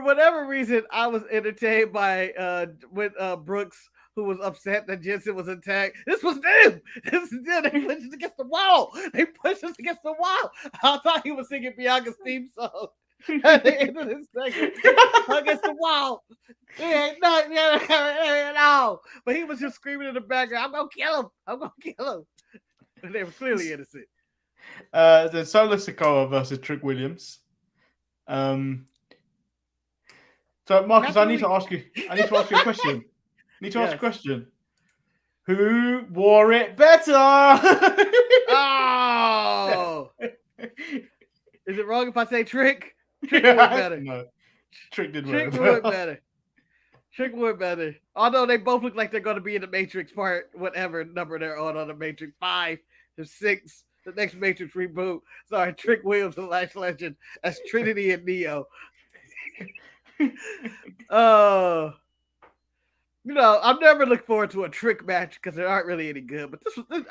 whatever reason, I was entertained by with Brooks, who was upset that Jensen was attacked. This was them. This is them. They pushed us against the wall. I thought he was singing Bianca's theme song at the end of this segment. Against the wall. He ain't nothing at all. But he was just screaming in the background, I'm gonna kill him. And they were clearly innocent. The Solo Sikoa versus Trick Williams. So Marcus, I need to ask you a question. Ask a question. Who wore it better? Oh, is it wrong if I say Trick? Trick wore it better. No, Trick did Trick wear wore it it better. Trick wore it better. Although they both look like they're going to be in the Matrix part, whatever number they're on the Matrix 5 or 6, the next Matrix reboot. Sorry, Trick Williams, the Lash Legend, as Trinity and Neo. I've never looked forward to a Trick match because they aren't really any good. But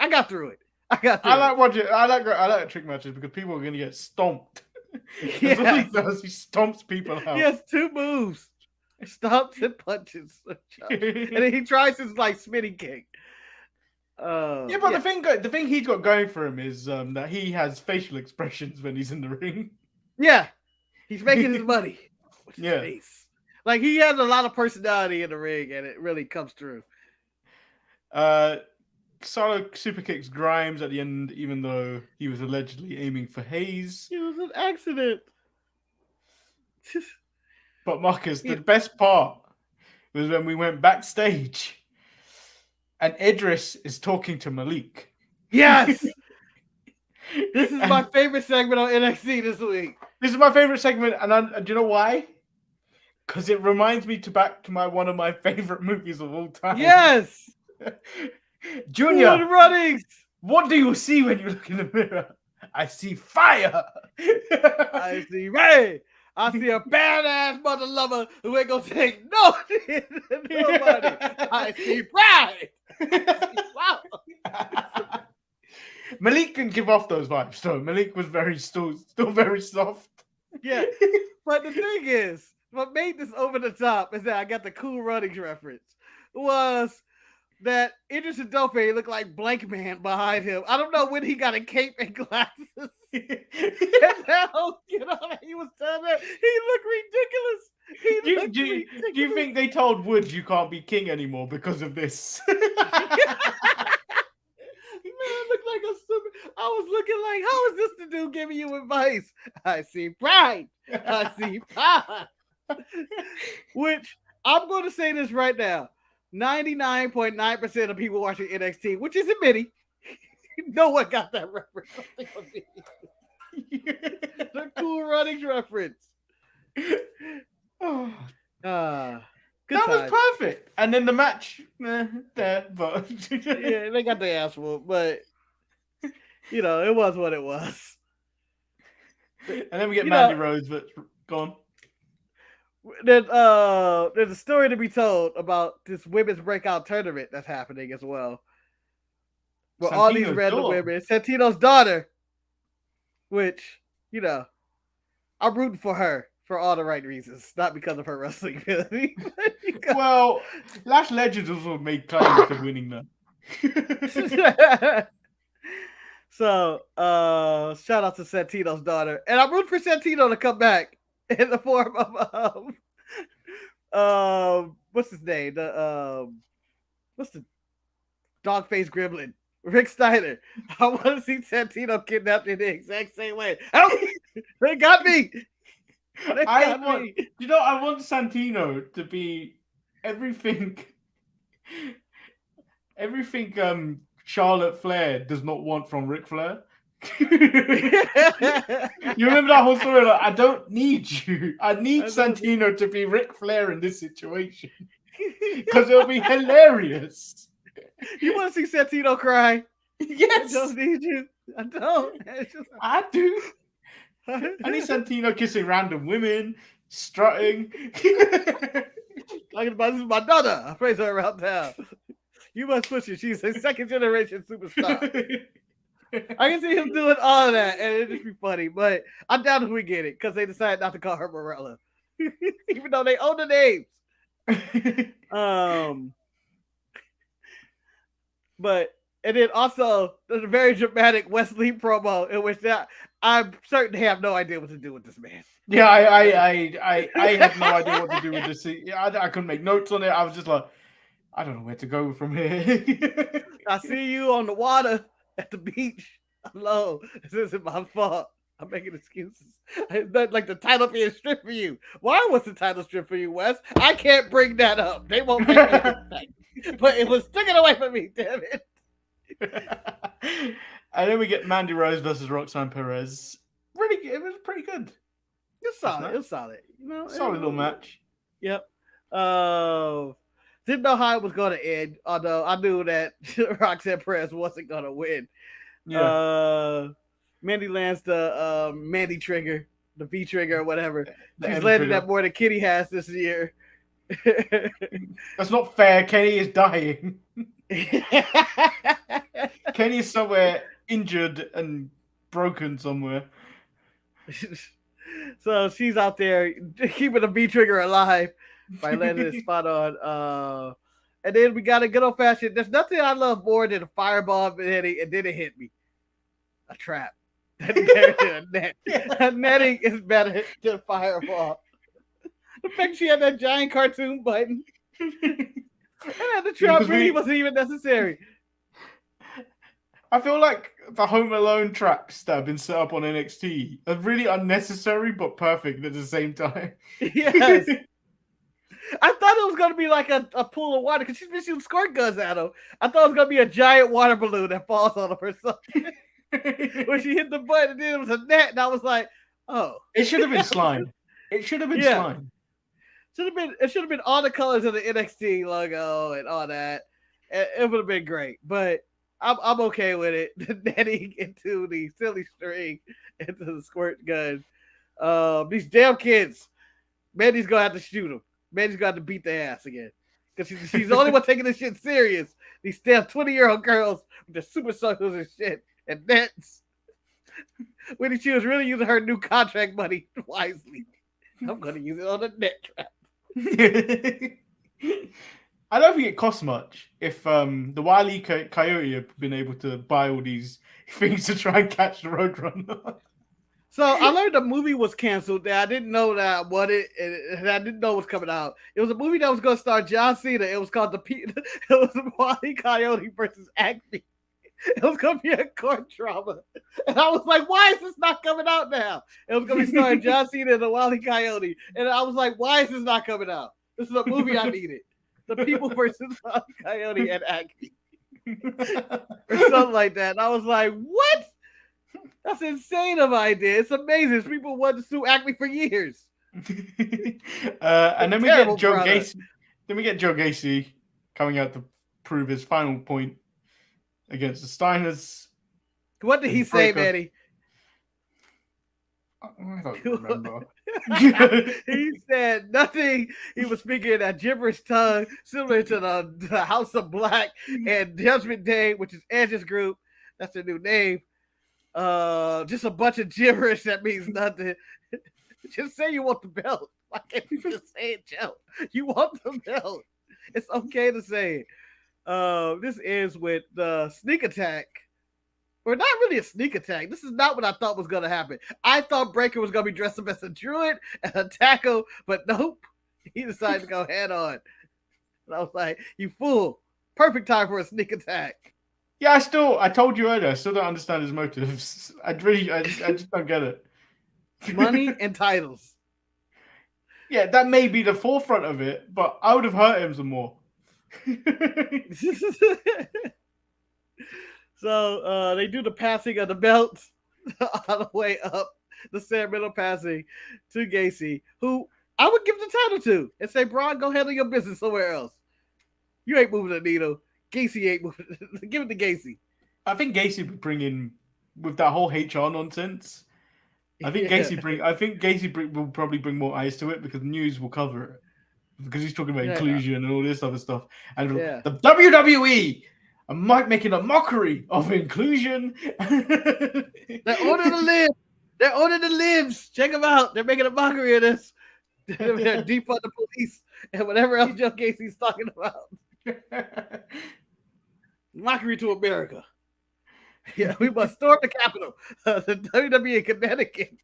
I got through it. I like trick matches because people are going to get stomped. That's all he does. He stomps people out. He has 2 moves. Stomps and punches. And then he tries his Smitty kick. The thing he's got going for him is that he has facial expressions when he's in the ring. Yeah. He's making his money with his Yeah. face. He has a lot of personality in the ring and it really comes through. The Solo super kicks Grimes at the end, even though he was allegedly aiming for Hayes. It was an accident. But Marcus, the best part was when we went backstage and Idris is talking to Malik. Yes. This is my favorite segment on NXT this week. This is my favorite segment, and do you know why? Because it reminds me back to one of my favorite movies of all time. Yes. Junior, Good runnings. what do you see when you look in the mirror? I see fire. I see Ray. I see a badass mother lover who ain't gonna take no shit to nobody. I see pride. Wow. Malik can give off those vibes, though. Malik was still very soft. Yeah, but the thing is, what made this over the top is that I got the Cool Runnings reference. Was that Idris Adope looked like Blank Man behind him? I don't know when he got a cape and glasses. And now, he was telling that he looked ridiculous. Do you think they told Woods you can't be king anymore because of this? Man, looked like a stupid. I was looking like, how is this the dude giving you advice? I see pride. I see pride. Which I'm going to say this right now: 99.9% of people watching NXT, which is admitting, no one got that reference. The Cool Runnings reference. Good that times. was perfect. And then the match, there, but Yeah, they got their ass whooped, but it was what it was. And then we get Mandy Rose, but gone. There's a story to be told about this women's breakout tournament that's happening as well. Where all these random women, Santino's daughter, which, I'm rooting for her for all the right reasons, not because of her wrestling ability. Well, Lash Legends also made claims to winning that. So, shout out to Santino's daughter. And I'm rooting for Santino to come back in the form of what's his name? What's the dog face gremlin? Rick Steiner. I want to see Santino kidnapped in the exact same way. They got me. I want Santino to be everything Charlotte Flair does not want from Ric Flair. You remember that whole story? Like, I don't need you. I need Santino to be Ric Flair in this situation because it'll be hilarious. You want to see Santino cry? Yes. I don't need you. I don't. I do. I need Santino kissing random women, strutting. Talking about, this is my daughter. I praise her around town. You must push her. She's a second generation superstar. I can see him doing all of that, and it'd just be funny. But I doubt if we get it because they decided not to call her Morella, even though they own the names. And then also there's a very dramatic Wesley promo in which I'm certain they have no idea what to do with this man. Yeah, I had no idea what to do with this. I couldn't make notes on it. I was just like, I don't know where to go from here. I see you on the water at the beach alone. This isn't my fault. I'm making excuses. Like the title being stripped for you. Why was the title stripped for you, Wes? I can't bring that up. They won't make me. But it was taken away from me, damn it. And then we get Mandy Rose versus Roxanne Perez. It was pretty good. It's solid. It was solid. Solid little match. Yep. Didn't know how it was going to end, although I knew that Roxanne Perez wasn't going to win. Yeah. Mandy lands the Mandy trigger, the V trigger or whatever. She's landed that more than Kitty has this year. That's not fair. Kenny is dying. Kenny is somewhere injured and broken somewhere. So she's out there keeping the V trigger alive by landing a spot on. And then we got a good old fashioned. There's nothing I love more than a fireball hitting, and then it hit me. A trap. A net. A netting is better than a fireball. The fact she had that giant cartoon button. And the trap really wasn't even necessary. I feel like the Home Alone traps that have been set up on NXT are really unnecessary but perfect at the same time. Yes. I thought it was gonna be like a pool of water because she's been shooting squirt guns at him. I thought it was gonna be a giant water balloon that falls on him or something. When she hit the button, and then it was a net, and I was like, "Oh, It should have been slime. It should have been slime. It should have been all the colors of the NXT logo and all that. It would have been great, but I'm okay with it. The netting into the silly string into the squirt gun. These damn kids. Mandy's gonna have to shoot them. Mandy's gonna have to beat their ass again because she's the only one taking this shit serious. These damn 20-year-old girls with their super circles and shit and nets. When she was really using her new contract money wisely. I'm gonna use it on the net trap. I don't think it costs much if the Wile E. Coyote had been able to buy all these things to try and catch the Roadrunner. So I learned the movie was canceled. That I didn't know that I wanted, and I didn't know it was coming out. It was a movie that was going to star John Cena. It was called It was Wile E. Coyote versus Acme. It was going to be a court drama, and I was like, "Why is this not coming out now?" It was going to be starring John Cena and the Wile E. Coyote, and I was like, "Why is this not coming out? This is a movie I needed." The People versus Wile E. Coyote and Acme, or something like that. And I was like, "What? That's insane of an idea. It's amazing. People wanted to sue Acme for years." And then we get Joe Gacy. Then we get Joe Gacy coming out to prove his final point against the Steiners. What did he say, Manny? I don't remember. He said nothing. He was speaking that gibberish tongue, similar to the House of Black and Judgment Day, which is Edge's group. That's their new name. Just a bunch of gibberish that means nothing. Just say you want the belt. Why can't you just say it, Joe? You want the belt. It's okay to say it. This ends with the sneak attack. Or not really a sneak attack. This is not what I thought was going to happen. I thought Breaker was going to be dressed up as a druid and attack him, but nope. He decided to go head on. And I was like, you fool. Perfect time for a sneak attack. Yeah, I told you earlier, I still don't understand his motives. I just don't get it. Money and titles. Yeah, that may be the forefront of it, but I would have hurt him some more. So they do the passing of the belt on the way up, the sentimental passing to Gacy, who I would give the title to and say, Braun, go handle your business somewhere else. You ain't moving the needle. Gacy ain't moving. Give it to Gacy. I think Gacy would bring in with that whole HR nonsense. I think Gacy will probably bring more eyes to it because the news will cover it because he's talking about inclusion and all this other stuff. And the WWE are making a mockery of inclusion. They're owning the libs. They're owning the libs. Check them out. They're making a mockery of this. They're defund the police and whatever else Joe Gacy's talking about. Mockery to America. Yeah, we must storm the Capitol, the WWE in Connecticut,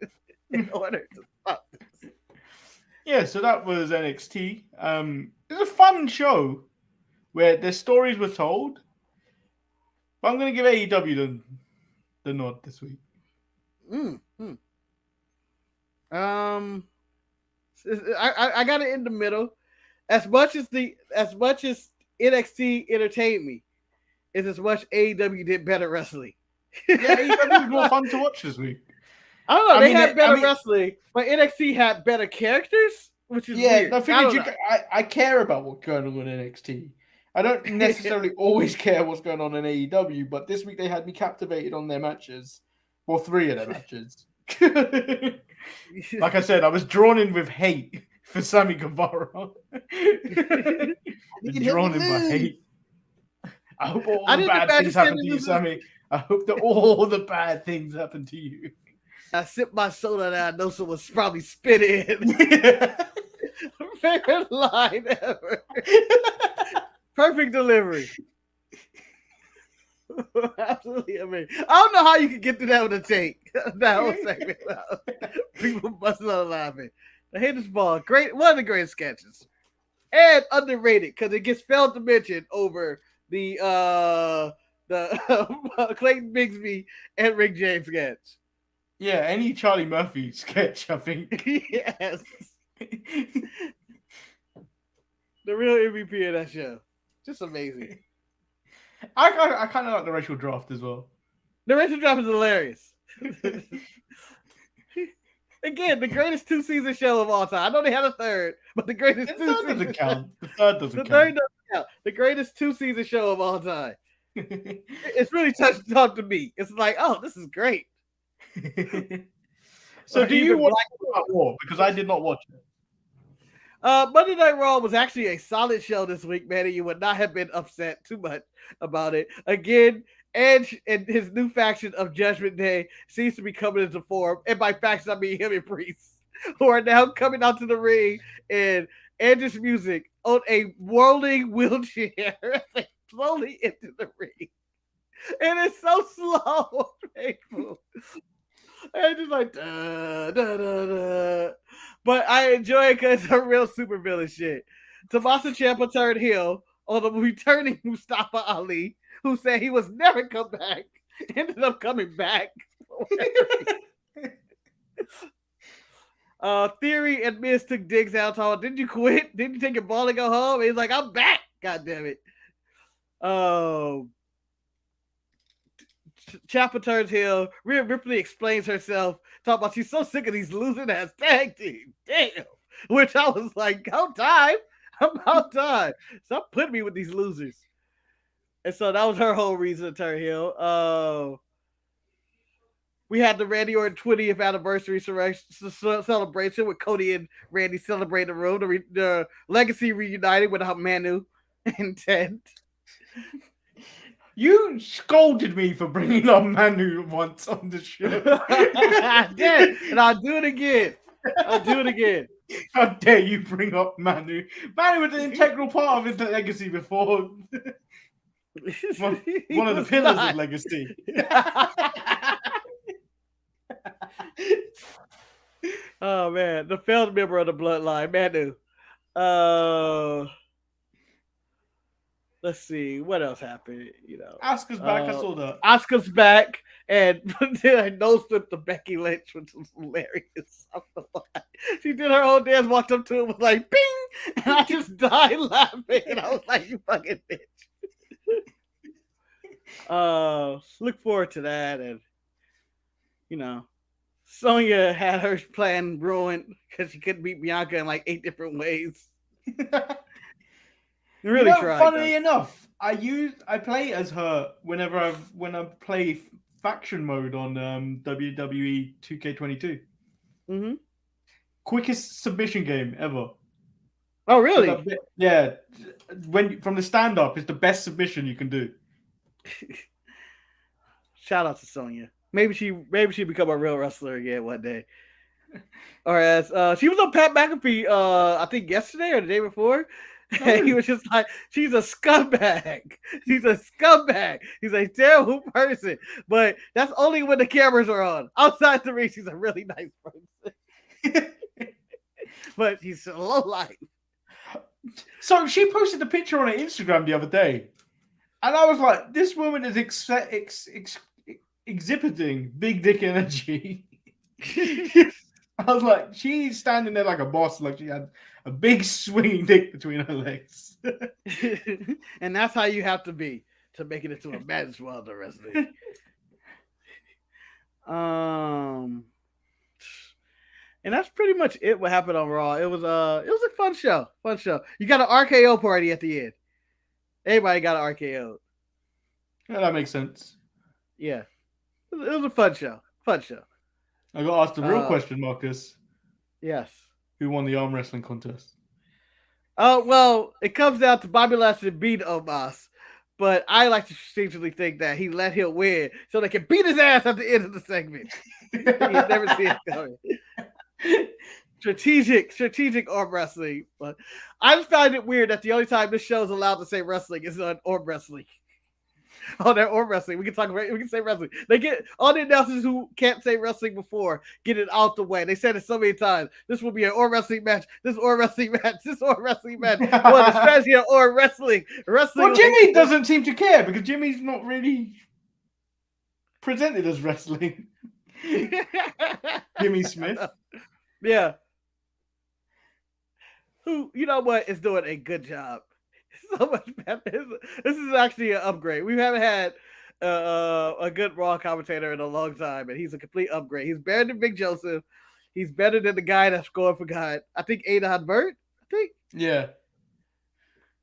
in order to stop this. Yeah, so that was NXT. It was a fun show where the stories were told. But I'm going to give AEW the nod this week. I got it in the middle. As much as NXT entertained me, is as much AEW did better wrestling. Yeah, AEW was more fun to watch this week. I don't know. They had better wrestling, but NXT had better characters, which is weird. I care about what's going on in NXT. I don't necessarily always care what's going on in AEW, but this week they had me captivated on their matches. Well, 3 of their matches. Like I said, I was drawn in with hate for Sammy Guevara. Drawn in by hate. I hope all the bad things happen to you, Sammy. I hope that all the bad things happen to you. I sip my soda that I know someone's probably spit in. Favorite line ever. Perfect delivery. Absolutely amazing. I don't know how you can get to that with a take. That whole segment. People busting out laughing. The Haters Ball, one of the greatest sketches. And underrated because it gets failed to mention over the the Clayton Bigsby and Rick James sketch. Yeah, any Charlie Murphy sketch, I think. Yes. The real MVP of that show. Just amazing. I kind of like the racial draft as well. The racial draft is hilarious. Again, the greatest 2-season show of all time. I know they had a third, but the greatest The third 2-season doesn't show. count. The third doesn't The count. third doesn't count. The greatest 2-season show of all time. It's really touched on to me. It's like, oh, this is great. So do you Even watch Raw? Because I did not watch it. Monday Night Raw was actually a solid show this week, Manny. You would not have been upset too much about it. Again, Edge and his new faction of Judgment Day seems to be coming into form. And by faction, I mean him and Priest, who are now coming out to the ring in Edge's music on a whirling wheelchair as they slowly into the ring. And it's so slow and painful. And just like, da, da, da, da. But I enjoy it because it's a real super villain shit. Tommaso Ciampa turned heel on the returning Mustafa Ali, who said he was never come back, ended up coming back. Theory and Miz took digs out. Talking, didn't you quit? Didn't you take your ball and go home? And he's like, I'm back. God damn it. Ciampa turns heel. Rhea Ripley explains herself, talking about she's so sick of these losing ass tag teams. Damn. Which I was like, about time. About time. Stop putting me with these losers. And so that was her whole reason to turn heel. We had the Randy Orton 20th anniversary celebration with Cody and Randy celebrating the road. The Legacy reunited without Manu and Ted. You scolded me for bringing up Manu once on the show. I did, and I'll do it again. How dare you bring up Manu? Manu was an integral part of the Legacy before. One of the pillars of Legacy. Oh man, the failed member of the bloodline, Manu. Let's see what else happened. Asuka's back. I saw that. Asuka's back, and then I nose flipped to Becky Lynch, which was hilarious. I don't know why. She did her whole dance, walked up to it, was like, "Bing!" and I just died laughing, and I was like, "You fucking bitch." Look forward to that, and Sonya had her plan ruined because she couldn't beat Bianca in like 8 different ways. Really tried. Funnily enough, I play as her when I play faction mode on WWE 2K22. Mm-hmm. Quickest submission game ever. Oh really? Yeah. From the stand up, it's the best submission you can do. Shout out to Sonya. Maybe she become a real wrestler again one day. Or as she was on Pat McAfee I think yesterday or the day before. And he was just like, she's a scumbag. She's a scumbag. He's a terrible person. But that's only when the cameras are on. Outside the ring, she's a really nice person. But she's a low life. So she posted a picture on her Instagram the other day. And I was like, this woman is exhibiting big dick energy. I was like, she's standing there like a boss, like she had a big swinging dick between her legs. And that's how you have to be to make it into a match while the wrestling. And that's pretty much it. What happened on Raw? It was a fun show. You got an RKO party at the end. Everybody got an RKO. Yeah, that makes sense. Yeah, it was a fun show. I got asked the real question, Marcus. Yes. Who won the arm wrestling contest? Oh, well, it comes down to Bobby Lashley beat Omos, but I like to strategically think that he let him win so they can beat his ass at the end of the segment. You never see it coming. Strategic arm wrestling. But I just find it weird that the only time this show is allowed to say wrestling is on arm wrestling. on their or wrestling. We can say wrestling. They get all the announcers who can't say wrestling before get it out the way. They said it so many times. This will be an or wrestling match. This or wrestling match. This or wrestling match. Well, the strategy of or wrestling. Well, Jimmy doesn't seem to care because Jimmy's not really presented as wrestling. Jimmy Smith. Yeah. Who, you know what, is doing a good job. So much better. This is actually an upgrade. We haven't had a good Raw commentator in a long time, and he's a complete upgrade. He's better than Big Joseph. He's better than the guy that's going for God. I think Adon Burt. Yeah.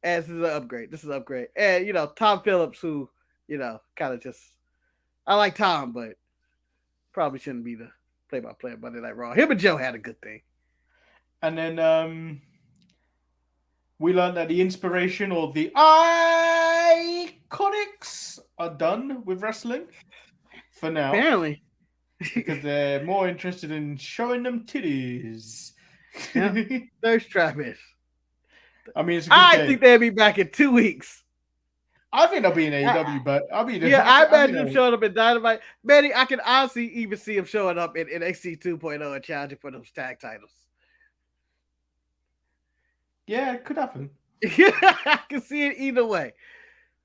And this is an upgrade. And, Tom Phillips, who, kind of just, I like Tom, but probably shouldn't be the play-by-play of Monday Night Raw. Him and Joe had a good thing. And then we learned that the inspiration or the IICONICS are done with wrestling for now. Apparently. Because they're more interested in showing them titties. Yeah, thirst trappers. I mean, it's a good I game. think they'll be back in 2 weeks. I think they'll be in AEW, but I'll be there. Yeah, I imagine him showing up in Dynamite. Manny, I can honestly even see him showing up in NXT 2.0 and challenging for those tag titles. Yeah, it could happen. I can see it either way.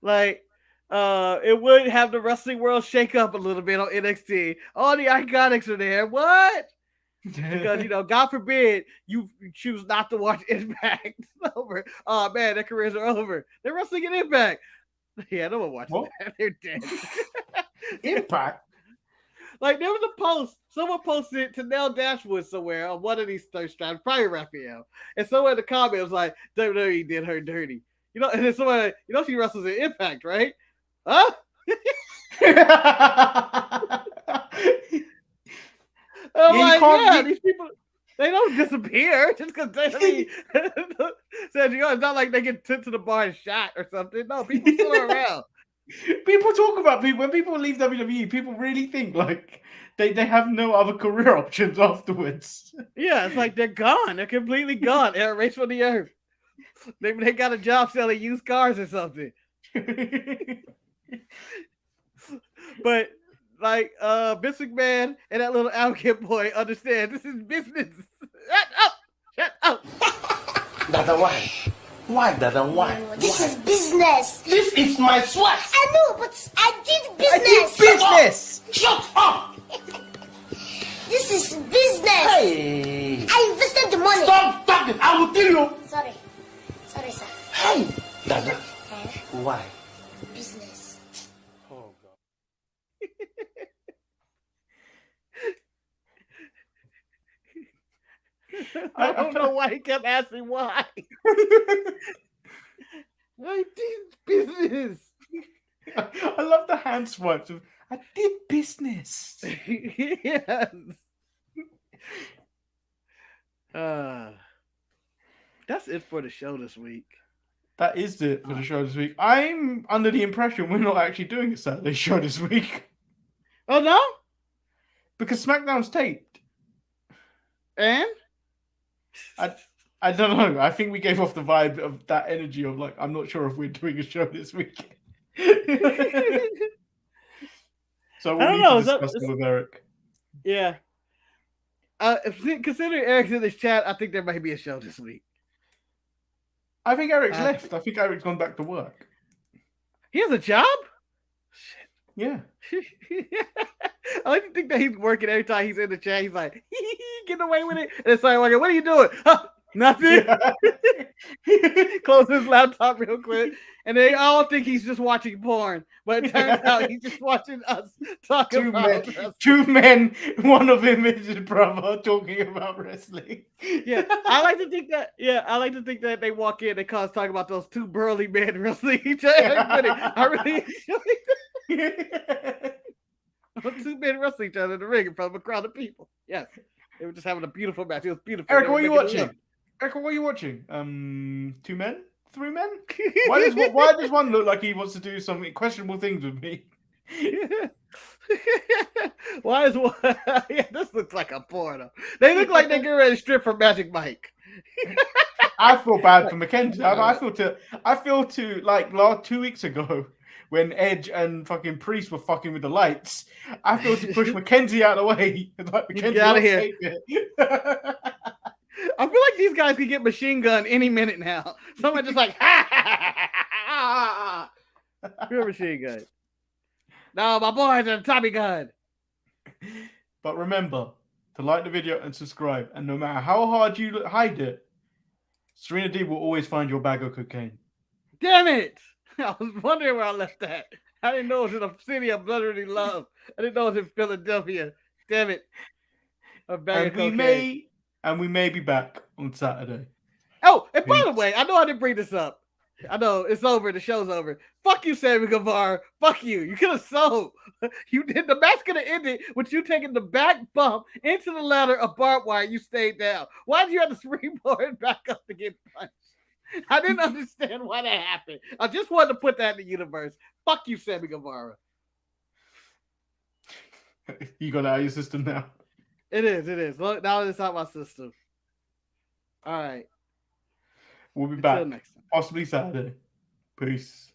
Like, it would have the wrestling world shake up a little bit on NXT. All the IICONICS are there. What? Because, God forbid you choose not to watch Impact. It's over. Oh, man, their careers are over. They're wrestling in Impact. Yeah, no one watches that. They're dead. Impact? Like, there was a post. Someone posted it to Nell Dashwood somewhere on one of these thirst traps, probably Raphael. And someone in the comment was like, WWE did her dirty. And then someone, she wrestles in Impact, right? Huh? These people, they don't disappear just because WWE said, it's not like they get sent to the bar and shot or something. No, people still are around. People talk about people when people leave WWE. People really think like they have no other career options afterwards. Yeah, it's like they're gone. They're completely gone. They're erased from the earth. Maybe they got a job selling used cars or something. But like Vince McMahon and that little advocate boy understand this is business. Shut up. Dada, why? Why, Dada, why? This is business. This is my swag. I know, but I did business. Business. Shut up. This is business. Hey. I invested the money. Stop talking. I will kill you. Sorry, sir. Hey. Dada, why? Business. Oh, God. I don't know why he kept asking why. I did business. I love the hand swipes of I did business. Yes. That's it for the show this week. That is it for the show this week. I'm under the impression we're not actually doing a Saturday show this week. Oh no? Because SmackDown's taped. And? I don't know. I think we gave off the vibe of that energy of like, I'm not sure if we're doing a show this week. So we'll need to discuss it with Eric. Yeah. Considering Eric's in this chat, I think there might be a show this week. I think Eric's left. I think Eric's gone back to work. He has a job? Shit. Yeah. I like to think that he's working every time he's in the chat. He's like, getting away with it. And it's like, what are you doing? Huh, nothing. Close his laptop real quick. And they all think he's just watching porn. But it turns out he's just watching us talk about wrestling. Two men, one of them is his brother talking about wrestling. Yeah, I like to think that they walk in, they cause talk about those two burly men wrestling each other. I really enjoy it. Two men wrestling each other in the ring in front of a crowd of people. Yes, they were just having a beautiful match. It was beautiful. Eric, what are you watching? Two men? Three men? Why does one look like he wants to do some questionable things with me? Why is one? Yeah, this looks like a porno. They look like they get ready to strip from Magic Mike. I feel bad for Mackenzie. I feel like 2 weeks ago when Edge and fucking Priest were fucking with the lights. Afterwards, he pushed Mackenzie out of the way. Like, Mackenzie, get out of here. take it. I feel like these guys could get machine gun any minute now. Someone just like, ha ha ha ha ha. Pure machine gun. No, my boys are Tommy gun. But remember to like the video and subscribe. And no matter how hard you hide it, Serena Deeb will always find your bag of cocaine. Damn it! I was wondering where I left that. I didn't know it was in a city of brotherly love. I didn't know it was in Philadelphia. Damn it! A bag of cocaine. We may be back on Saturday. Oh, and by the way, I know I didn't bring this up. I know it's over. The show's over. Fuck you, Sammy Guevara. Fuck you. You could have sold. You did. The match could have ended with you taking the back bump into the ladder of barbed wire. You stayed down. Why did you have to springboard back up to get punched? I didn't understand why that happened. I just wanted to put that in the universe. Fuck you, Sammy Guevara. You got it out of your system now. It is. It is. Look, now it's out of my system. All right. We'll be back next time. possibly Saturday. Peace.